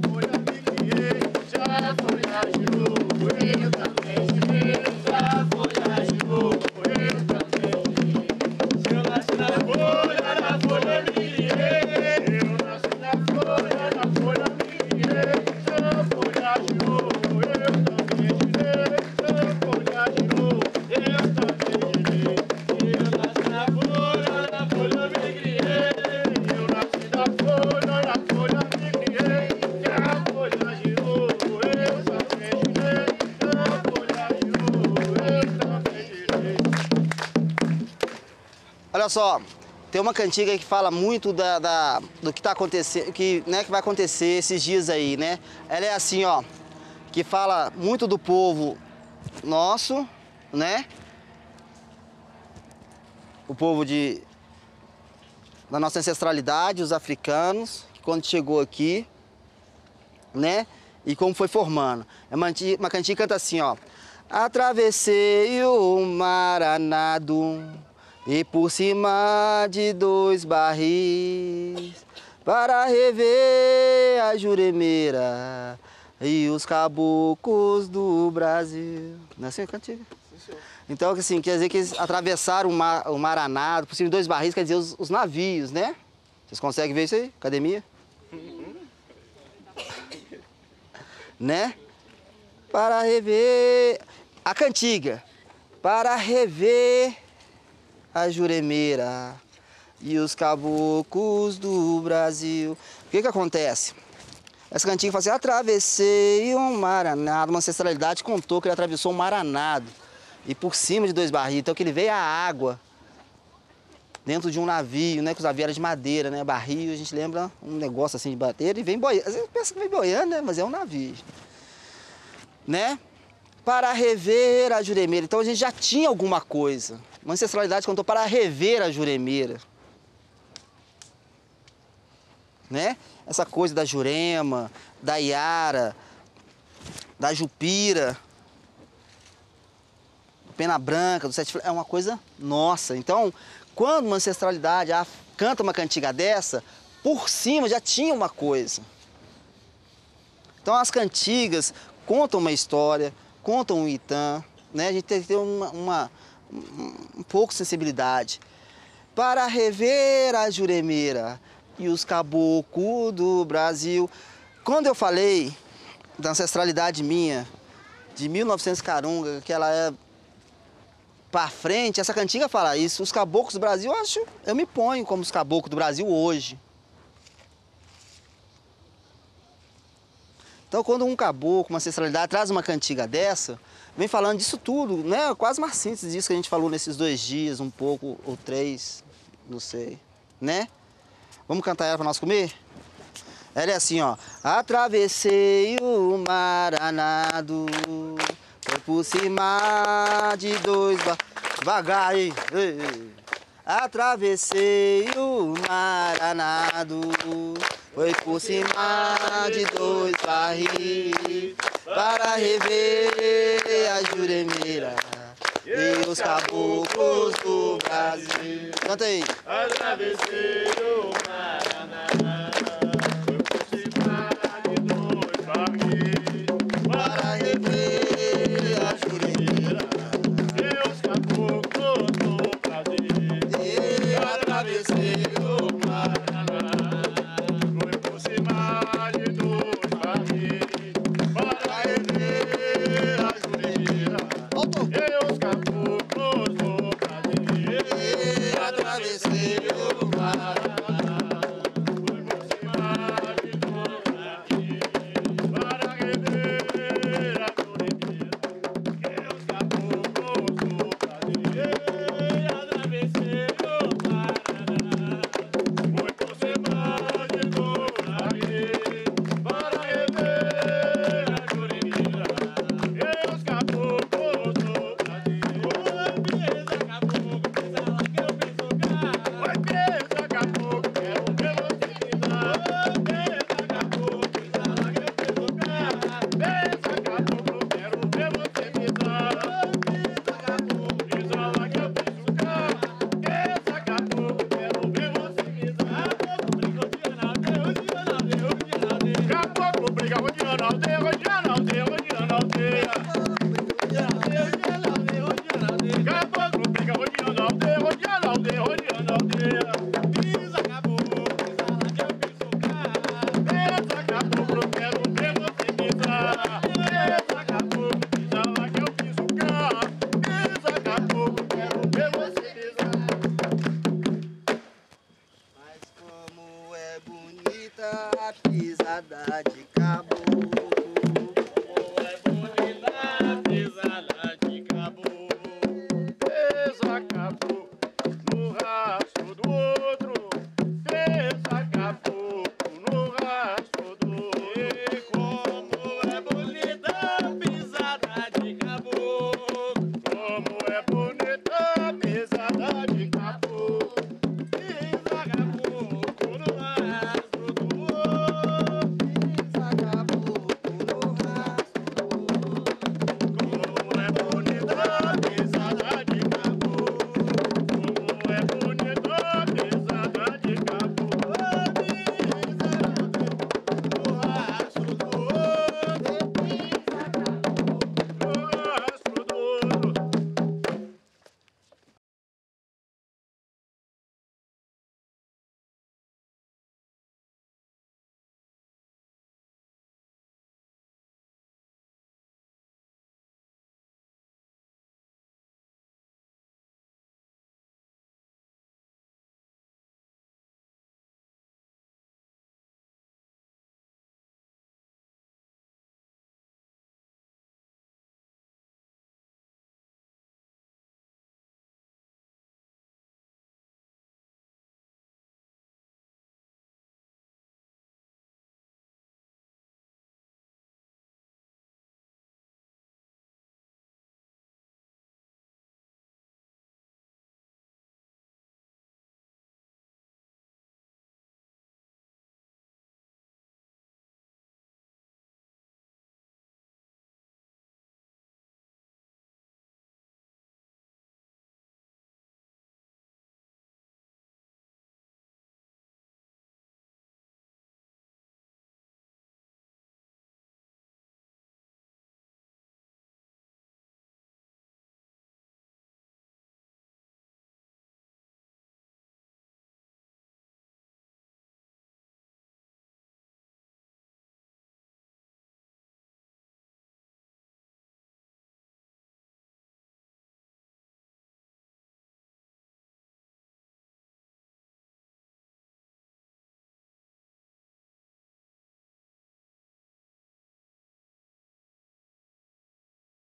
folha me criei. Já a folha girou, eu também girei. Já a folha girou, eu também girei. Se eu nasci na folha me criei. Eu nasci na folha me criei. Já a folha girou, eu também girei. Já a folha girou, eu também girei. Eu nasci na folha me criei. Olha só, tem uma cantiga que fala muito do que tá acontecendo, que vai acontecer esses dias aí, né? Ela é assim, ó, que fala muito do povo nosso, né? O povo da nossa ancestralidade, os africanos, que quando chegou aqui, né? E como foi formando. É uma cantiga que canta assim, ó. Atravessei o mar a nado e por cima de 2 barris para rever a Juremeira e os caboclos do Brasil. Não é assim a cantiga? Então, assim, quer dizer que eles atravessaram o mar a nado, por cima de 2 barris, quer dizer os navios, né? Vocês conseguem ver isso aí? Academia? Né? Para rever a cantiga, para rever a Juremeira e os caboclos do Brasil. O que acontece? Essa cantiga fala assim, atravessei um mar a nado, uma ancestralidade contou que ele atravessou um mar a nado e por cima de 2 barris, então que ele veio a água dentro de um navio, né, que os navios eram de madeira, né, barril, a gente lembra um negócio assim de madeira e vem boiando, às vezes pensa que vem boiando, né, mas é um navio, né, para rever a Juremeira. Então a gente já tinha alguma coisa, uma ancestralidade contou para rever a Juremeira, né, essa coisa da Jurema, da Iara, da Jupira, Pena Branca, do Sete Flechas, é uma coisa nossa. Então, quando uma ancestralidade canta uma cantiga dessa, por cima já tinha uma coisa. Então, as cantigas contam uma história, contam um Itã, né? A gente tem que ter um pouco de sensibilidade. Para rever a Juremeira e os caboclos do Brasil. Quando eu falei da ancestralidade minha, de 1900 Carunga, que ela é para frente, essa cantiga fala isso. Os caboclos do Brasil, eu me ponho como os caboclos do Brasil hoje. Então, quando um caboclo, uma ancestralidade, traz uma cantiga dessa, vem falando disso tudo, né? Quase uma síntese disso que a gente falou nesses 2 dias, um pouco, ou 3, não sei, né? Vamos cantar ela para nós comer? Ela é assim, ó. Atravessei o mar a nado, foi por cima de 2 barris. Devagar aí. Atravessei o mar a nado, foi por cima de 2 barris para rever a Juremeira e os caboclos do Brasil. Canta aí. Atravessei o mar a nado, foi por cima de 2 barris para rever a Juremeira e os caboclos do Brasil. Atravessei o mar a nado, foi por cima de 2 barris para rever a Juremeira e os caboclos do Brasil. Atravessei o mar.